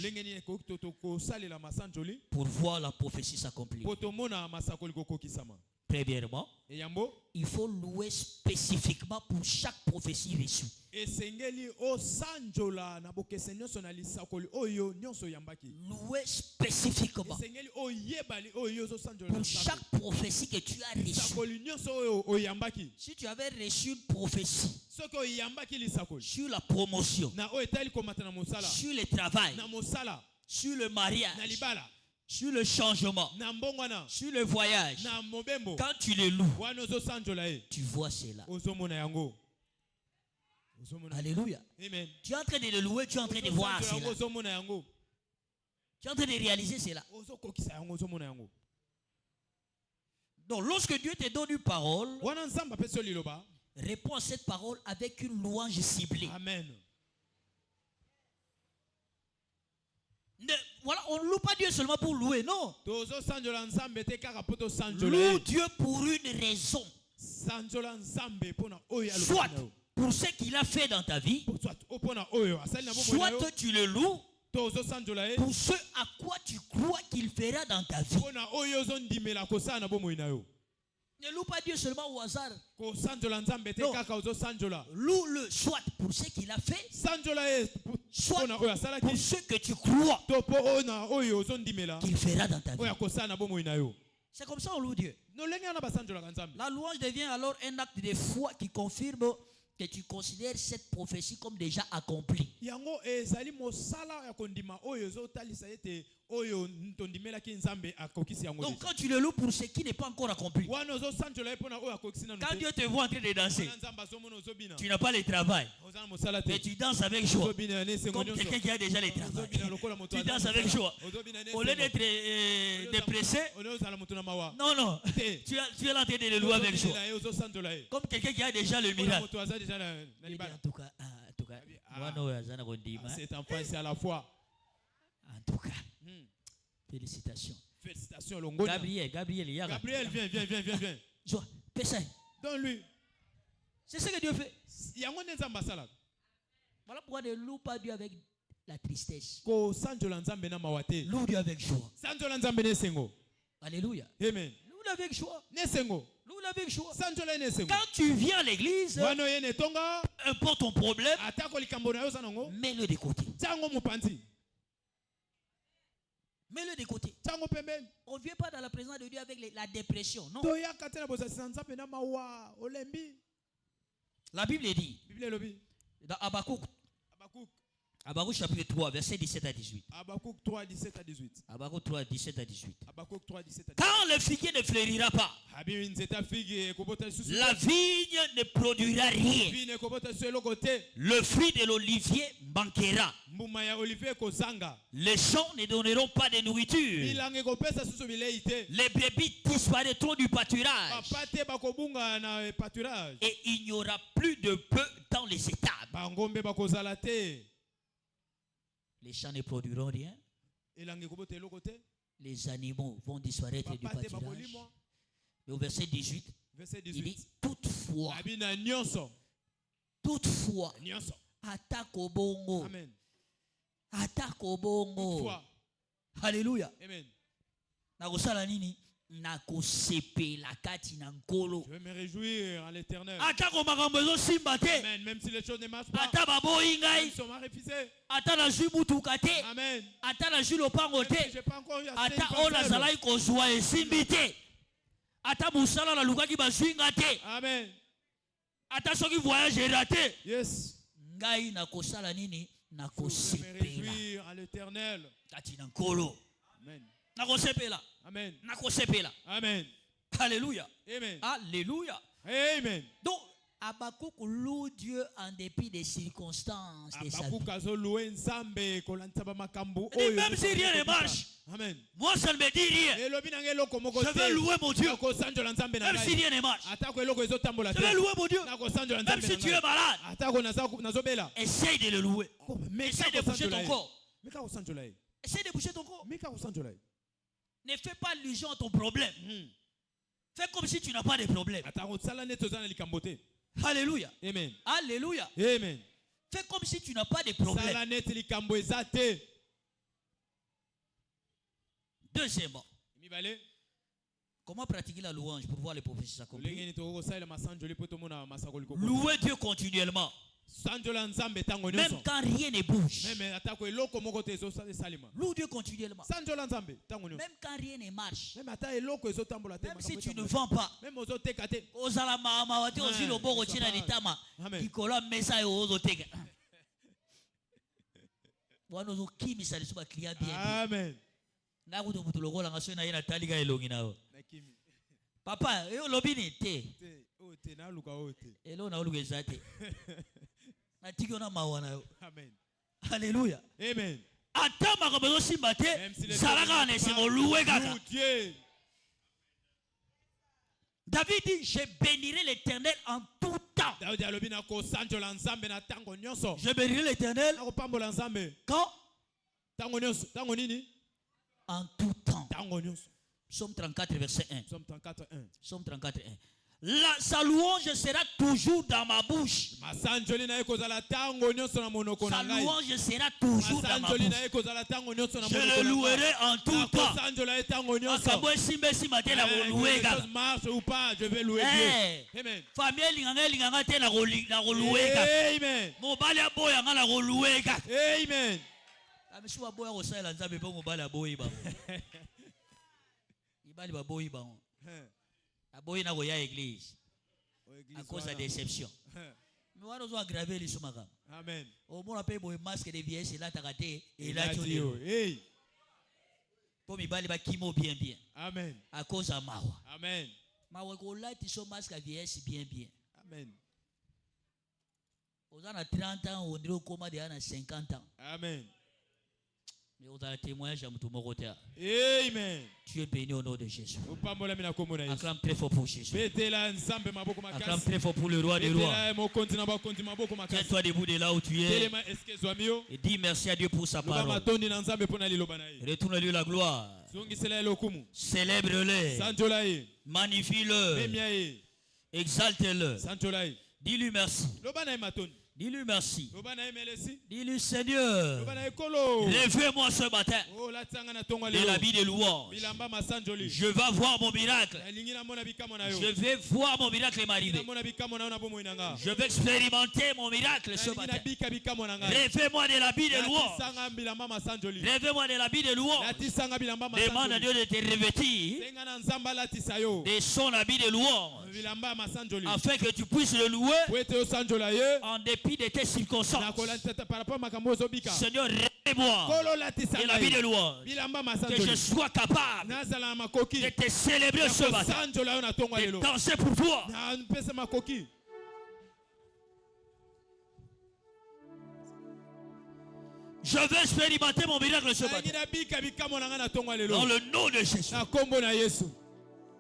Speaker 1: pour voir la prophétie s'accomplir? Premièrement, il faut louer spécifiquement pour chaque prophétie reçue. Louer spécifiquement pour chaque prophétie que tu as reçue. Si tu avais reçu une prophétie sur la promotion, sur le travail, sur le mariage, sur le changement, sur le voyage, quand tu le loues, tu vois cela. Alléluia.
Speaker 2: Amen.
Speaker 1: Tu es en train de le louer, tu es en train de voir cela. Tu es en train de réaliser cela. Donc lorsque Dieu te donne une parole, réponds à cette parole avec une louange ciblée.
Speaker 2: Amen.
Speaker 1: Voilà, on ne loue pas Dieu seulement pour louer, non. Loue Dieu pour une raison. Soit pour ce qu'il a fait dans ta vie, soit tu le loues pour ce à quoi tu crois qu'il fera dans ta vie. Ne loue pas Dieu seulement au hasard. Loue-le soit pour ce qu'il a fait, soit pour ce que tu crois qu'il fera dans ta vie. C'est comme ça on loue Dieu. La louange devient alors un acte de foi qui confirme que tu considères cette prophétie comme déjà accomplie. Donc quand tu le loues pour ce qui n'est pas encore accompli, quand Dieu te voit en train de danser, tu n'as pas le travail, mais tu danses avec joie, comme quelqu'un qui a déjà le travail. Tu danses avec joie. Au lieu d'être dépressé, non, tu es en train de le louer avec joie, comme quelqu'un qui a déjà le miracle. En tout cas,
Speaker 2: cet enfant c'est à la fois.
Speaker 1: En tout cas, félicitations. Gabriel, viens. Joie,
Speaker 2: donne-lui.
Speaker 1: C'est ce que Dieu fait. Voilà pourquoi ne loue pas Dieu avec la tristesse. Loue Dieu avec joie. Alléluia.
Speaker 2: Amen.
Speaker 1: Loue avec joie. Loue avec joie.
Speaker 2: Quand
Speaker 1: tu viens à l'église, importe ton problème, mets-le de côté. Mets-le de côté. On ne vient pas dans la présence de Dieu avec la dépression, non. La Bible dit dans Habakkuk chapitre 3, verset 17 à 18.
Speaker 2: Habakkuk 3, 17 à 18.
Speaker 1: Habakkuk 3, 17 à 18.
Speaker 2: Habakkuk 3, 17 à 18.
Speaker 1: Quand le figuier ne fleurira pas, la vigne ne produira rien. Le fruit de l'olivier manquera. Les champs ne donneront pas de nourriture. Les brebis disparaîtront du pâturage. Et il n'y aura plus de bœufs dans les étables. Les champs ne produiront rien. Les animaux vont disparaître du pâturage. Et au verset 18,
Speaker 2: Verset
Speaker 1: il dit
Speaker 2: 18.
Speaker 1: toutefois,
Speaker 2: Abina nyonso.
Speaker 1: toutefois,
Speaker 2: Nyonso.
Speaker 1: atako bongo,
Speaker 2: Amen.
Speaker 1: atako bongo.
Speaker 2: Toutefois.
Speaker 1: Alléluia.
Speaker 2: Amen.
Speaker 1: Nakosala nini? Nakosepela kati na nkolo.
Speaker 2: Je vais me réjouir en l'éternel.
Speaker 1: Atako makambo ezosimba te.
Speaker 2: Amen. Même si les choses ne marchent pas.
Speaker 1: Ata baboyi
Speaker 2: Même
Speaker 1: ngai.
Speaker 2: si on m'a refusé.
Speaker 1: Ata na zwi mutuka te.
Speaker 2: Amen.
Speaker 1: Ata na zwi lopango
Speaker 2: Même si
Speaker 1: te.
Speaker 2: j'ai pas encore eu assez
Speaker 1: Ata
Speaker 2: de
Speaker 1: oyo
Speaker 2: parcelle.
Speaker 1: nazalaki kozwa esimbi te. Ata mosala nalukaki bazwi nga te.
Speaker 2: Amen.
Speaker 1: Ata soki voyage erate.
Speaker 2: Yes.
Speaker 1: Ngai nakosala nini?
Speaker 2: Je vais me
Speaker 1: Nakosepela
Speaker 2: réjouir en l'éternel.
Speaker 1: kati na nkolo.
Speaker 2: Amen.
Speaker 1: Nakosepela.
Speaker 2: Amen.
Speaker 1: Nakosepela.
Speaker 2: Amen.
Speaker 1: Alléluia.
Speaker 2: Amen.
Speaker 1: Alléluia.
Speaker 2: Amen.
Speaker 1: Donc, Habakkuk loue Dieu en dépit des circonstances de sa vie. Et même si rien ne marche,
Speaker 2: Amen.
Speaker 1: moi ça ne me dit rien. Je vais louer mon Dieu. Même si rien ne marche, je vais louer mon Dieu. Même si tu es malade, essaye de le louer. Essaye de bouger ton corps. Essaye de bouger ton corps. Ne fais pas allusion à ton problème. Fais comme si tu n'as pas de problème. Alléluia.
Speaker 2: Amen.
Speaker 1: Alléluia.
Speaker 2: Amen.
Speaker 1: Fais comme si tu n'as pas de problème. Deuxièmement, comment pratiquer la louange pour voir les prophéties s'accomplir? Louer Dieu continuellement. Même quand rien ne bouge. Loue Dieu continuellement. Même quand rien ne marche. Même si tu ne vends pas.
Speaker 2: Amen.
Speaker 1: Papa, lobini te. Elo na oluga ezate. Natiki ona mawana yo.
Speaker 2: Amen.
Speaker 1: Alléluia.
Speaker 2: Amen.
Speaker 1: Ata makambo simba te, zalaka na esengo louer kaka. David dit, je bénirai l'Éternel en tout temps. Je bénirai l'Éternel quand? En tout temps. Psaume 34, verset 1.
Speaker 2: Psaume 34, 1.
Speaker 1: Psaume 34, 1. Sa louange sera toujours dans ma bouche. Sa louange sera toujours dans ma bouche. Je le louerai en tout temps.
Speaker 2: Marche ou pas, je vais louer Dieu. Amen.
Speaker 1: Amen. Aboyi na koya église à cause de déception. Mais on doit aggraver les choses.
Speaker 2: Amen.
Speaker 1: Au moins on paye un masque de vieillesse et là t'as raté et là tu es. Pour mi bali ba kimo bien bien.
Speaker 2: Amen.
Speaker 1: À cause de mawa.
Speaker 2: Amen.
Speaker 1: Mawa ko là tu son masque de vieillesse bien bien.
Speaker 2: Amen.
Speaker 1: Aux ans à 30 ans on dirait comment des à 50 ans.
Speaker 2: Amen.
Speaker 1: Mais on a un témoignage à mon côté.
Speaker 2: Amen.
Speaker 1: Tu es béni au nom de Jésus. Acclame très fort pour Jésus. Acclame très fort pour le roi des rois. Tiens-toi debout de là où tu es. Et dis merci à Dieu pour sa parole. Retourne-lui la gloire. Célèbre-le. Magnifie-le. Exalte-le. Dis-lui merci. Dis-lui merci. Dis-lui Seigneur, levez-moi ce matin de l'habit de louange. Je vais voir mon miracle. Je vais voir mon miracle m'arriver. Je vais expérimenter mon miracle ce matin. Levez-moi de l'habit de louange. Levez-moi de l'habit de louange. Demande à Dieu de te revêtir de son habit de louange afin que tu puisses le louer en dépit de tes circonstances. Seigneur, revêt-moi de l'habit de louange, que je sois capable de te célébrer ce matin, de danser pour toi. Je vais expérimenter mon miracle ce matin. Dans le nom de Jésus.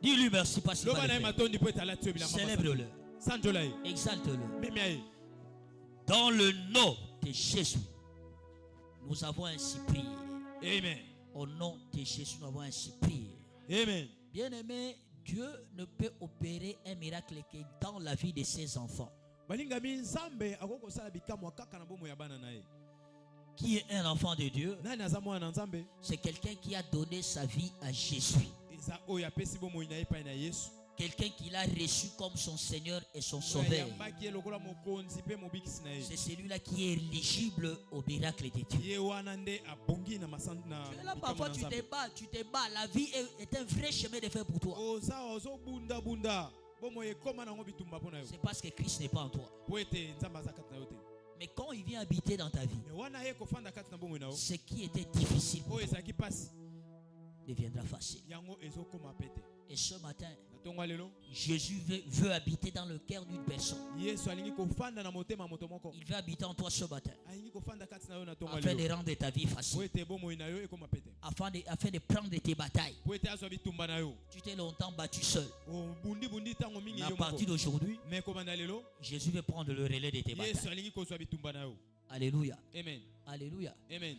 Speaker 1: Dis-lui merci parce qu'il m'a fait. Célèbre-le. Exalte-le. Dans le nom de Jésus, nous avons ainsi prié.
Speaker 2: Amen.
Speaker 1: Au nom de Jésus, nous avons ainsi prié.
Speaker 2: Amen.
Speaker 1: Bien-aimé, Dieu ne peut opérer un miracle que dans la vie de ses enfants. Qui est un enfant de Dieu? C'est quelqu'un qui a donné sa vie à Jésus. Quelqu'un qui l'a reçu comme son Seigneur et son Sauveur. C'est celui-là qui est éligible au miracle de Dieu. Tu es là, parfois tu te bats. La vie est un vrai chemin de fer pour toi. C'est parce que Christ n'est pas en toi. Mais quand il vient habiter dans ta vie, ce qui était difficile pour toi deviendra facile. Et ce matin, Jésus veut habiter dans le cœur d'une personne. Il veut habiter en toi ce matin, afin de rendre ta vie facile, afin de prendre tes batailles. Tu t'es longtemps battu seul. À partir d'aujourd'hui, Jésus veut prendre le relais de tes batailles. Alléluia.
Speaker 2: Amen.
Speaker 1: Alléluia.
Speaker 2: Amen.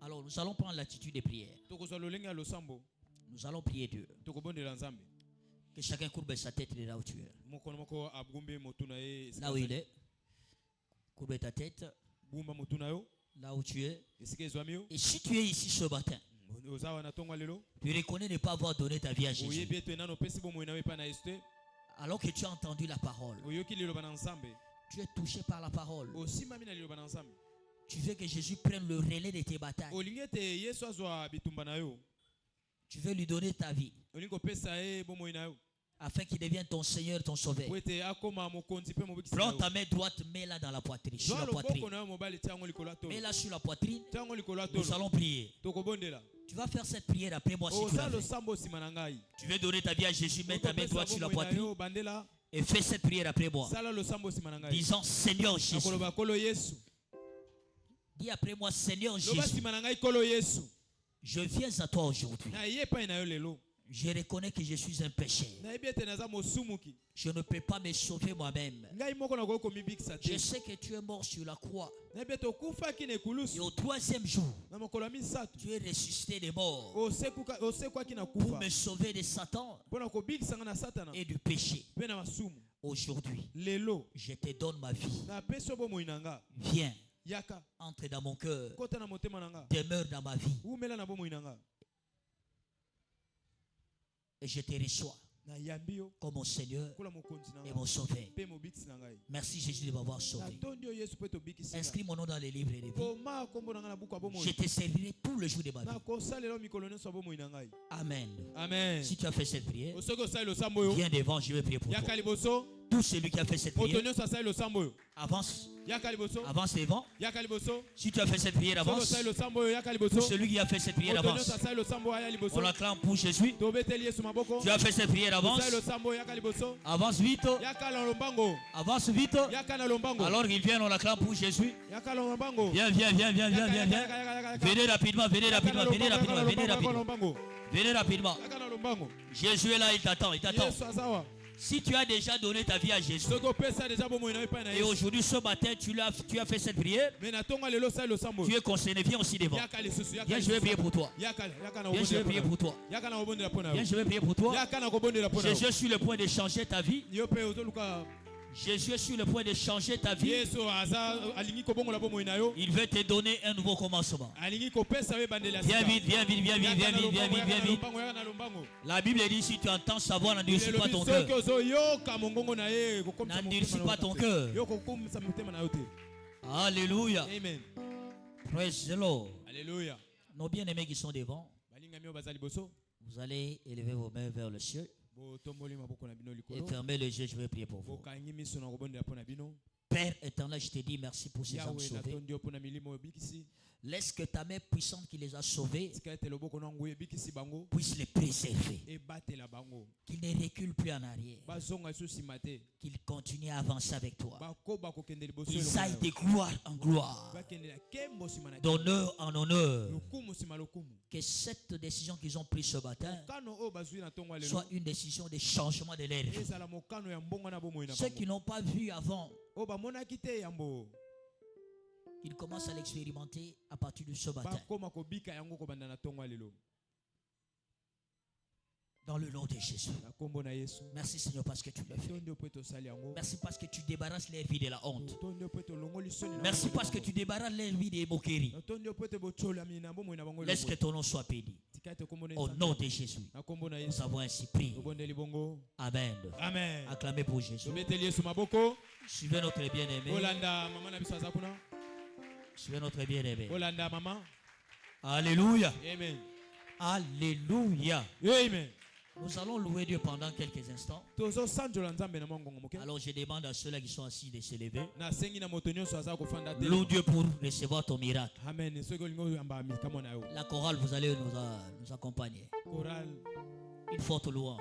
Speaker 1: Alors nous allons prendre l'attitude des prières. Nous allons prier Dieu. Que chacun courbe sa tête là où tu es. Là où il est. Courbe ta tête. Là où tu es. Et si tu es ici ce matin, tu reconnais ne pas avoir donné ta vie à Jésus. Alors que tu as entendu la parole, tu es touché par la parole. Tu veux que Jésus prenne le relais de tes batailles. Tu veux lui donner ta vie afin qu'il devienne ton Seigneur, ton Sauveur. Prends ta main droite, mets-la dans la poitrine, sur la poitrine. Mets-la sur la poitrine. Nous allons prier. Tu vas faire cette prière après moi si tu veux. Tu veux donner ta vie à Jésus, mets ta main droite sur la poitrine et fais cette prière après moi. Disons Seigneur Jésus. Dis après moi Seigneur Jésus. Je viens à toi aujourd'hui. Je reconnais que je suis un pécheur. Je ne peux pas me sauver moi-même. Je sais que tu es mort sur la croix. Et au troisième jour, tu es ressuscité des morts pour me sauver de Satan et du péché. Aujourd'hui, je te donne ma vie. Viens, entre dans mon cœur. Demeure dans ma vie. Et je te reçois comme mon Seigneur et mon Sauveur. Merci Jésus de m'avoir sauvé. Inscris mon nom dans les livres de vie. Je te servirai tout le jour de ma vie. Amen.
Speaker 2: Amen.
Speaker 1: Si tu as fait cette prière, viens devant, je vais prier pour toi. Tout celui qui a fait cette prière, avance. Avance devant. Si tu as fait cette prière, avance. Tout celui qui a fait cette prière, avance. On l'acclame pour Jésus. Tu as fait cette prière, avance. Avance vite. Avance vite. Alors qu'il vient, on l'acclame pour Jésus. Viens. Venez rapidement. Venez rapidement. Jésus est là, il t'attend. Si tu as déjà donné ta vie à Jésus et aujourd'hui ce matin tu as fait cette prière, tu es concerné, viens aussi devant. Viens, je vais prier pour toi. Jésus est sur le point de changer ta vie. Jésus est sur le point de changer ta vie. Il veut te donner un nouveau commencement. Viens vite. La Bible dit si tu entends sa voix, n'endurcis pas ton cœur. N'endurcis pas ton cœur. Alléluia.
Speaker 2: Amen.
Speaker 1: Praise the Lord.
Speaker 2: Alléluia.
Speaker 1: Nos bien-aimés qui sont devant, vous allez élever vos mains vers le ciel. Et fermez les yeux, je vais prier pour vous. Père éternel, je te dis merci pour ces âmes sauvées. Laisse que ta main puissante qui les a sauvés puisse les préserver. Qu'ils ne reculent plus en arrière. Qu'ils continuent à avancer avec toi. Qu'ils aillent de gloire en gloire, d'honneur en honneur. Que cette décision qu'ils ont prise ce matin soit une décision de changement de leur vie. Ceux qui n'ont pas vu avant, ils commencent à l'expérimenter à partir de ce matin. Dans le nom de Jésus. Merci Seigneur parce que tu le fais. Merci parce que tu débarrasses les vies de la honte. Merci parce que tu débarrasses les vies des moqueries. Laisse que ton nom soit béni. Au nom de Jésus. Nous avons ainsi prié. Amen.
Speaker 2: Amen.
Speaker 1: Acclamez pour Jésus. Suivez notre bien-aimé. Suivez notre bien-aimé. Alléluia.
Speaker 2: Amen.
Speaker 1: Alléluia.
Speaker 2: Amen.
Speaker 1: Nous allons louer Dieu pendant quelques instants. Alors je demande à ceux-là qui sont assis de se lever. Loue Dieu pour recevoir ton miracle.
Speaker 2: Amen.
Speaker 1: La chorale, vous allez nous accompagner. Une forte louange.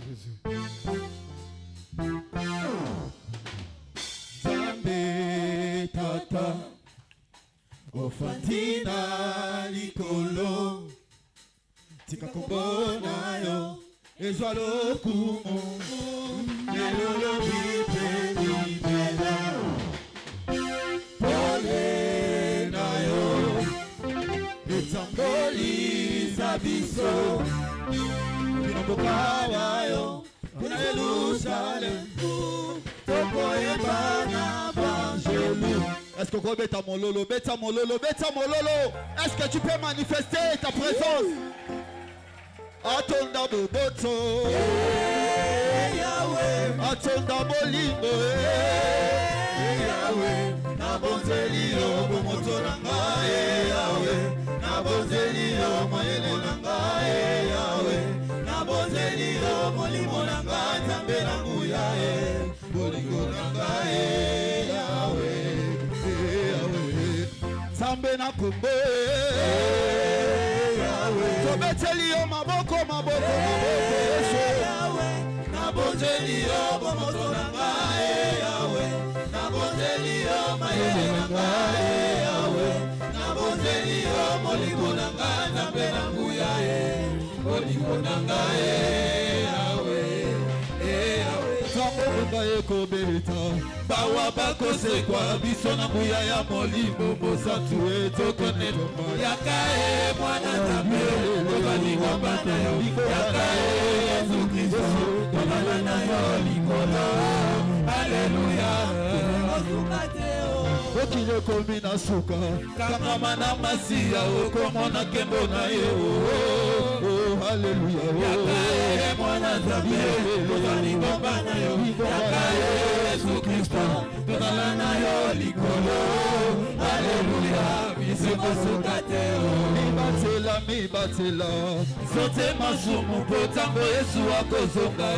Speaker 2: Jésus. Zambe tata ofatina likolo tika kobona yo ezwalo kumo nelolo bipe libela pole na yo etamboli zabiso binobokawa yo kuna Jerusalem est-ce que tu bêta mon lolo, bêta mon lolo, bêta mon lolo? Est-ce que tu peux manifester ta présence? Atonda boboto, atonda bolingo, na bonzeli yo bomoto nanga, na bonzeli yo moyele nanga, na bonzeli yo molimo nanga, nzambe nangu ya bolingo nanga, Sambe na kumbe Tobeteli yo maboko Na bonzeli yo bomoto nanga Na bonzeli yo mayele nanga Na bonzeli yo molingo nanga Nzambe nangu ya molingo nanga Eko beta bawa bako se kwa biso na buya ya molimo mosatu etokone yakae mwana nzambe obalinga bana yo yakae Yesu Kristo tobana na yo likolo haleluya okile komi na suka kangama na masiya okomona kembo na ye haleluya yakae mwana nzambe obalinga bana yo yakae Yesu Kristo tozala na yo likolo haleluya bisekosukate mibatela sote masumu po ntango Yesu akozonga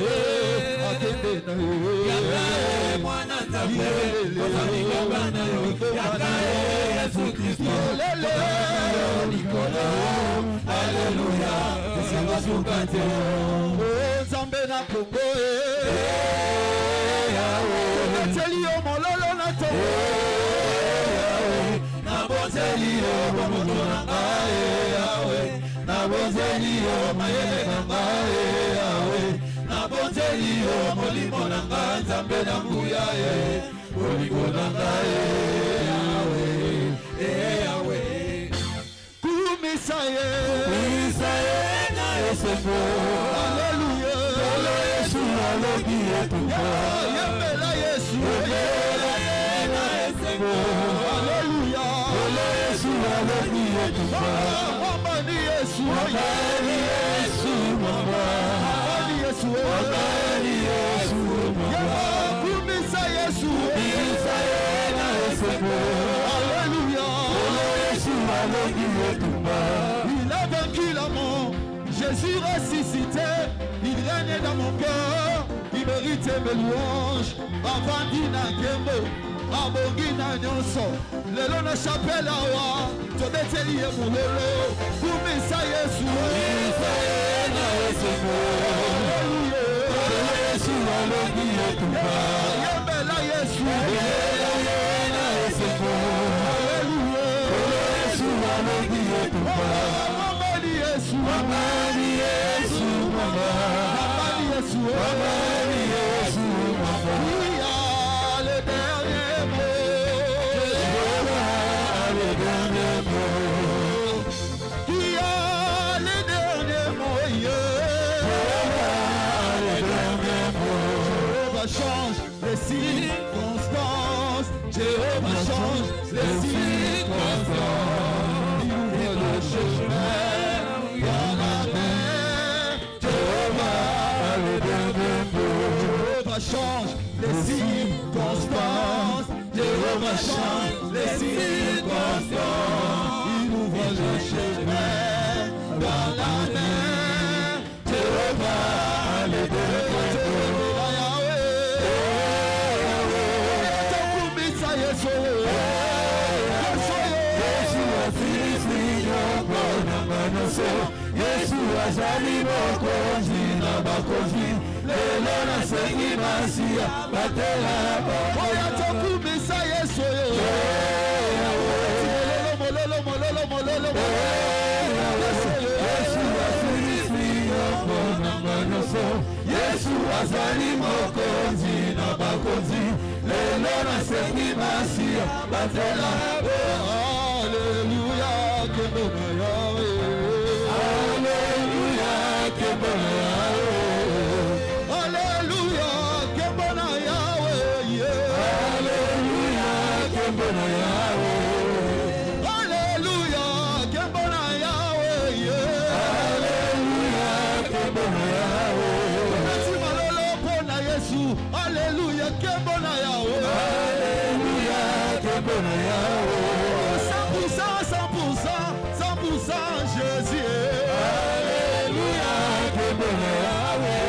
Speaker 2: akende na yo yakae mwana nzambe ozalinga bana yo yakae Yesu Kristo tozala na yo likolo haleluya bisekosukate nzambe na Kongo Teli yo mololo na to na bozeli yo bomoto nanga na bozeli yo mayele nanga na bozeli yo molimo nanga nzambe nangu ya bolingo nanga kumisa ye na esengo haleluya Yesu alobi etuko yembela Yesu na esengo haleluya Yesu alobi etuko mama ni Yesu mama ni Yesu mama kumisa Yesu na esengo haleluya Yesu alobi etuko il a vaincu la mort Jésus ressuscité, il règne dans mon cœur, il mérite mes louanges. Avandina Kembo, Abongina Nyonso, Lelo na chapelle awa, Tobeteli e mulolo, Kumisa Yesu, na Yesu, Yesu alobi etuba, Yembela Yesu, na Yesu, Yesu alobi etuba, Yesu, Mama ni Yesu, Mama ni Yesu, Mama ni Yesu. circonstances. Jéhovah change les circonstances. Il ouvre le chemin dans la mer. Jéhovah change les circonstances. Jéhovah change les circonstances. Il ouvre le chemin dans la mer. Jéhovah le Yesu azali mokonzi na bakonzi lelo nasengi masiya batela oya tokumisa Yesu mololo Yesu azali mokonzi Yesu azali mokonzi na bakonzi lelo nasengi masiya batela Alléluia kembo na Yahweh Alléluia kembo na Yahweh Alléluia kembo na Yahweh Alléluia kembo na Yahweh Alléluia kembo na Yahweh Alléluia kembo na Yahweh Nasi malolo pona Yesu Alléluia kembo na Yahweh Alléluia kembo na Yahweh 100% Jésus. Alléluia, que bon Yahweh.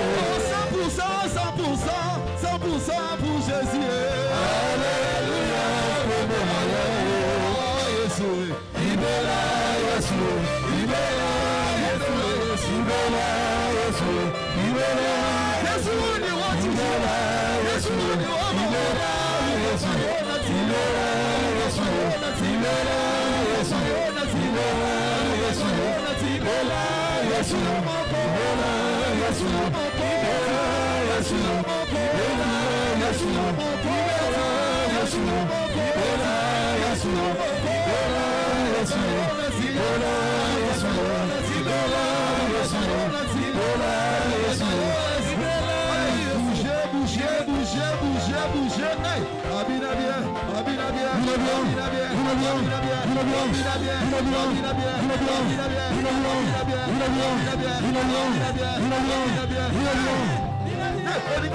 Speaker 2: 100% pour Jésus. Alléluia, que bon Yahweh. Oh, Jésus. Libéra, Jésus. Libéra, Jésus. Libéra, Jésus. Libéra, Jésus. Libéra, Jésus. Libéra, Jésus. Libéra,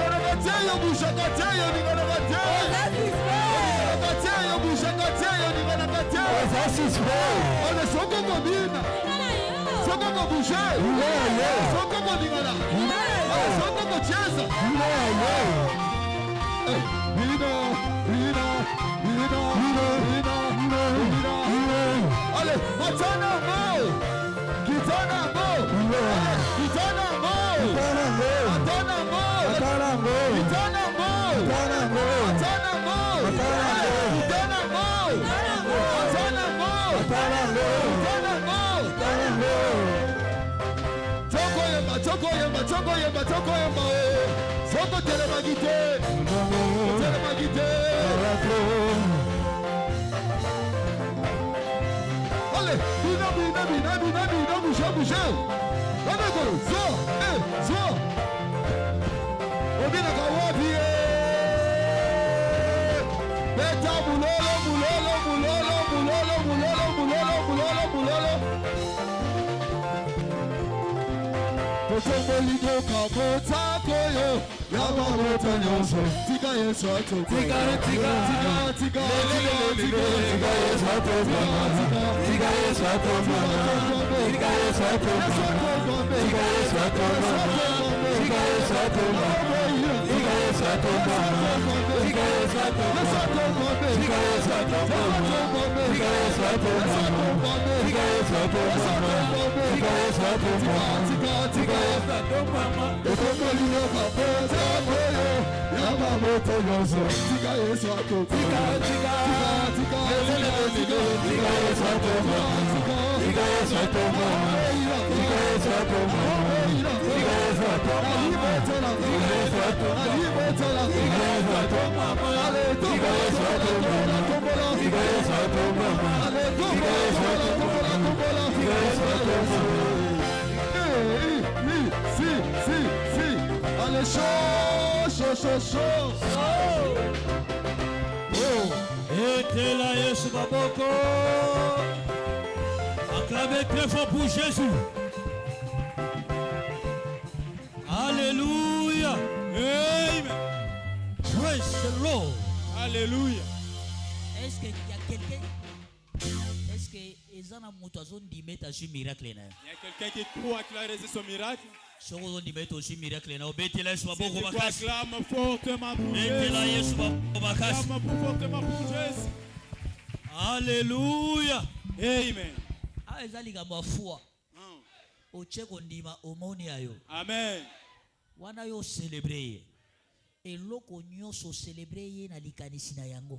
Speaker 2: Jésus. Libéra,
Speaker 3: Les choses
Speaker 2: chaud, chaud, chaud.
Speaker 3: était là, Yesu Baboko. Acclamez très fort pour Jésus. Alléluia.
Speaker 2: Amen.
Speaker 3: Praise the Lord.
Speaker 2: Alléluia.
Speaker 1: Est-ce qu'il y a quelqu'un? Est-ce que les gens ont dit un miracle?
Speaker 2: Il y a quelqu'un qui croit qu'il a réalisé son miracle.
Speaker 1: Si on dit un miracle, on va
Speaker 2: acclame fortement pour Jésus.
Speaker 3: Alléluia.
Speaker 2: Amen. Amen.
Speaker 1: Wana yo célébrer eloko nyonso célébrer na likanisi na yango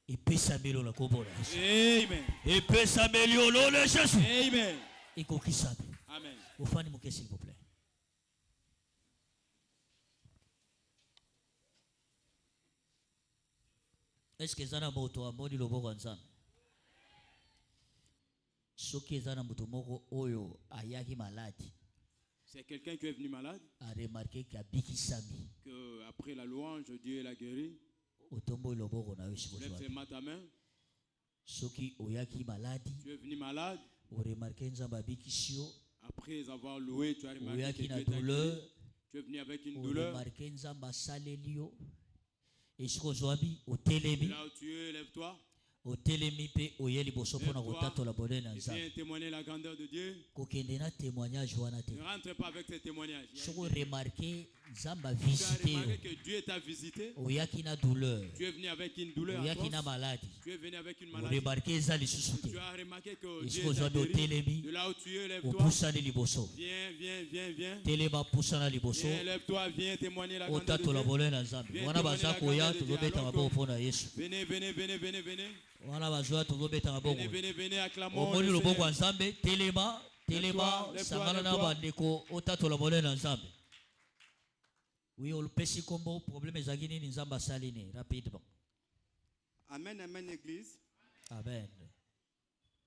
Speaker 1: epesa mbelo na kombo na Yesu.
Speaker 2: Amen.
Speaker 1: Epesa mbelo na Yesu.
Speaker 2: Amen.
Speaker 1: Ekokisa.
Speaker 2: Amen.
Speaker 1: Ofani moke s'il vous plaît. Est-ce que zana moto amoni loboko nzambe? Soki zana moto moko oyo ayaki malade.
Speaker 2: C'est quelqu'un qui est venu malade.
Speaker 1: A remarqué qu'abikisami.
Speaker 2: Que après la louange, Dieu l'a guéri.
Speaker 1: Otombo loboko na Yesu.
Speaker 2: Lève ta main.
Speaker 1: Soki oyaki malade.
Speaker 2: Tu es venu malade.
Speaker 1: O remarqué nzamba abikisio.
Speaker 2: Après avoir loué, tu as remarqué que
Speaker 1: tu es douleur.
Speaker 2: Tu es venu avec une douleur.
Speaker 1: O remarqué nzamba salelio. Et ce qu'on soit mis au télémi.
Speaker 2: Là où tu es, lève-toi.
Speaker 1: Au télémi pe oyeli bosopo na kotato la bonne na nzambe.
Speaker 2: Viens témoigner la grandeur de Dieu.
Speaker 1: Kokende na témoignage wana te.
Speaker 2: Ne rentre pas avec tes témoignages.
Speaker 1: Ce qu'on remarqué nzamba visité.
Speaker 2: Tu as remarqué que Dieu t'a visité.
Speaker 1: Oyaki na douleur.
Speaker 2: Tu es venu avec une douleur.
Speaker 1: Oyaki na maladie.
Speaker 2: Tu es venu avec une maladie.
Speaker 1: Remarqué ça les sous-souté.
Speaker 2: Tu as remarqué que
Speaker 1: Dieu
Speaker 2: t'a guéri. De là où tu es, lève-toi. Viens, viens, viens, viens.
Speaker 1: Telema pusana liboso.
Speaker 2: Viens, lève-toi, viens témoigner la grandeur de
Speaker 1: Otato la bonne na nzambe. Wana bazako ya tozobeta maboko na Yesu.
Speaker 2: Venez, venez, venez, venez, venez.
Speaker 1: Wana bazwa tozobeta maboko.
Speaker 2: Venez, venez, venez, acclamons.
Speaker 1: Omoni loboko ya nzambe, telema sangana na bandeko otato la bonne na nzambe. Oui, on le pèse comme problème ezaki nini nzamba saline rapidement.
Speaker 4: Amen, amen, église.
Speaker 1: Amen.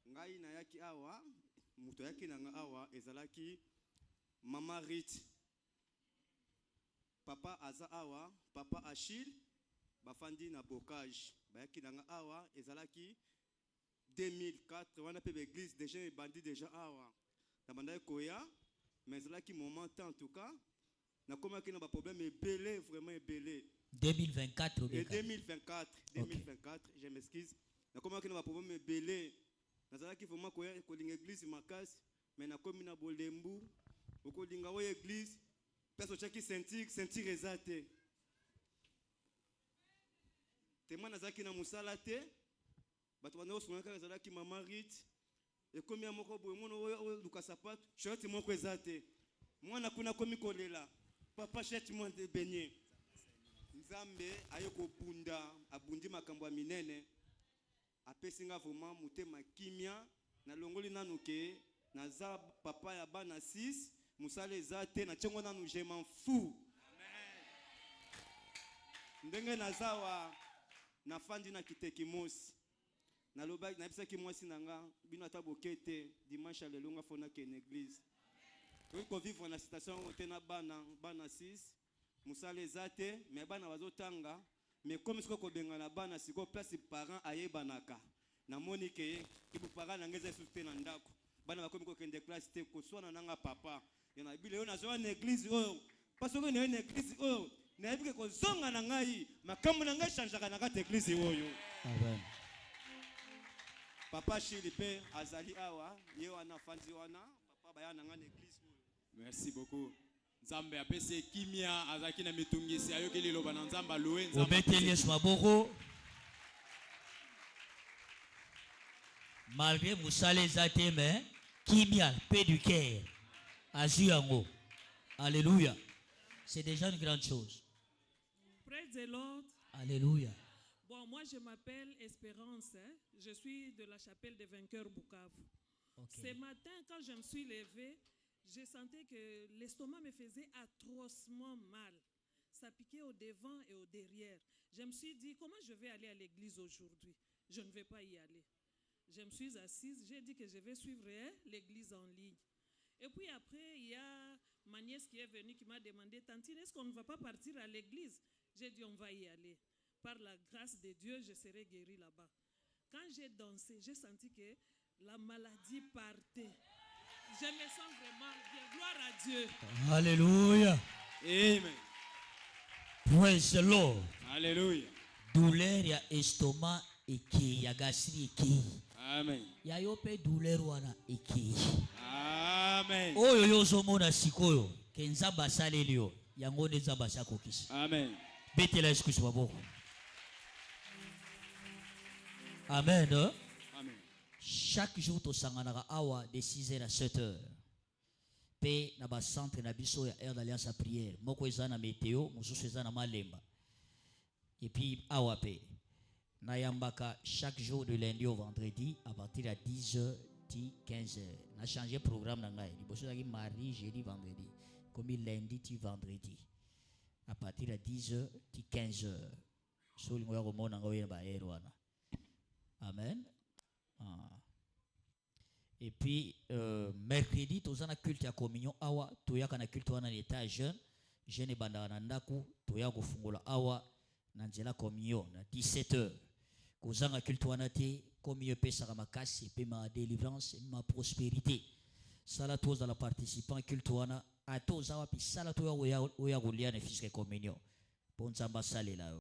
Speaker 4: Ngai na yaki awa, muto yaki na nga awa ezalaki Mama Rit. Papa aza awa, papa Achille, bafandi na bocage. Bayaki na nga awa ezalaki 2004 wana pe l'église déjà bandi déjà awa. Na banda koya, mais ezalaki moment en tout cas. Na koma ki na ba problème ebelé, vraiment ebelé.
Speaker 1: 2024 ou
Speaker 4: 2024, 2024, je m'excuse. Na koma ki na ba problème ebelé. Nazalaki vraiment koya ko linga église makasi, mais na komi na bolembu, ko linga wo église, personne chaki sentir ezate. Témoin nazalaki na musala te, bato bana osonga nazalaki Mama Rit, e komi amoko boye mono o luka sapato, shoti moko ezate. Mwana kuna komi kolela. Papa cheti moi de beignet. Nzambe ayoko punda abundi makambo ya minene. Apesinga vraiment mutema kimia na longoli nanu ke naza papa ya bana 6 musale zate na tchengo nanu je m'en fous. Amen. Ndenge nazawa na fandi na kiteki mosi. Na loba na bisa ki mwasi nanga bino ata bokete dimanche lelo nga fona ke na église. Oui, qu'on vivre na situation où tena bana 6 musale zate mais bana bazotanga mais comme ce ko benga na bana siko place parents ayebanaka na monike ibu parents na ngeza sute na ndako bana bakomi ko kende classe te ko swana nanga papa yana bile yo na zo na église oh parce que na église oh na bike ko zonga na ngai makambo na ngai changeaka na kata église oyo.
Speaker 1: Amen.
Speaker 4: Papa Chilipe azali awa ye wana fanzi wana papa bayana na église.
Speaker 2: Merci beaucoup. Nzambe apese kimia azaki na mitungisi ayoki liloba na nzamba loué nzamba.
Speaker 1: Obeteli Yesu maboko. Malgré musale zate mais kimia paix du cœur. Azuyango. Alléluia. C'est déjà une grande chose.
Speaker 5: Praise the Lord.
Speaker 1: Alléluia.
Speaker 5: Bon, moi je m'appelle Espérance. Je suis de la chapelle des vainqueurs Bukavu. Okay. Ce matin, quand je me suis levée, je sentais que l'estomac me faisait atrocement mal. Ça piquait au devant et au derrière. Je me suis dit, comment je vais aller à l'église aujourd'hui? Je ne vais pas y aller. Je me suis assise, j'ai dit que je vais suivre l'église en ligne. Et puis après, il y a ma nièce qui est venue, qui m'a demandé, Tantine, est-ce qu'on ne va pas partir à l'église? J'ai dit, on va y aller. Par la grâce de Dieu, je serai guérie là-bas. Quand j'ai dansé, j'ai senti que la maladie partait. Je me sens vraiment bien. Gloire à Dieu.
Speaker 3: Alléluia.
Speaker 4: Amen.
Speaker 3: Praise the Lord.
Speaker 4: Alléluia.
Speaker 1: Douleur ya estomac eki ya gastri eki.
Speaker 4: Amen.
Speaker 1: Ya yope douleur wana eki.
Speaker 4: Amen.
Speaker 1: Oyo yozo mona sikoyo kenza basale lio yango neza basako kisi.
Speaker 4: Amen.
Speaker 1: Betela excuse baboko. Amen.
Speaker 4: Amen.
Speaker 1: Chaque jour to sanganaka awa de 6h à 7h. Pe na ba centre na biso ya Air d'Alliance à prière. Moko ezana météo, mususu ezana malemba. Et puis awa pe na yambaka chaque jour de lundi au vendredi à partir de 10h 15h. Na changé programme na ngai. Liboso zaki mardi, jeudi, vendredi. Comme lundi ti vendredi. À partir de 10h 15h. So lingo ya komona ngoye ba erwana. Amen. Ah. Et puis, mercredi, tu as un culte à communion. Awa, tu as un culte à l'état jeune. Jeune et bandanandaku, tu as un awa, nanzela communion, 17h. Tu as un culte à l'état communion, pesa ma casse, ma délivrance, ma prospérité. Sala tous dans la participant culte à tous awa, puis sala tu as oya goulia ne fils communion. Bon, ça va saler là.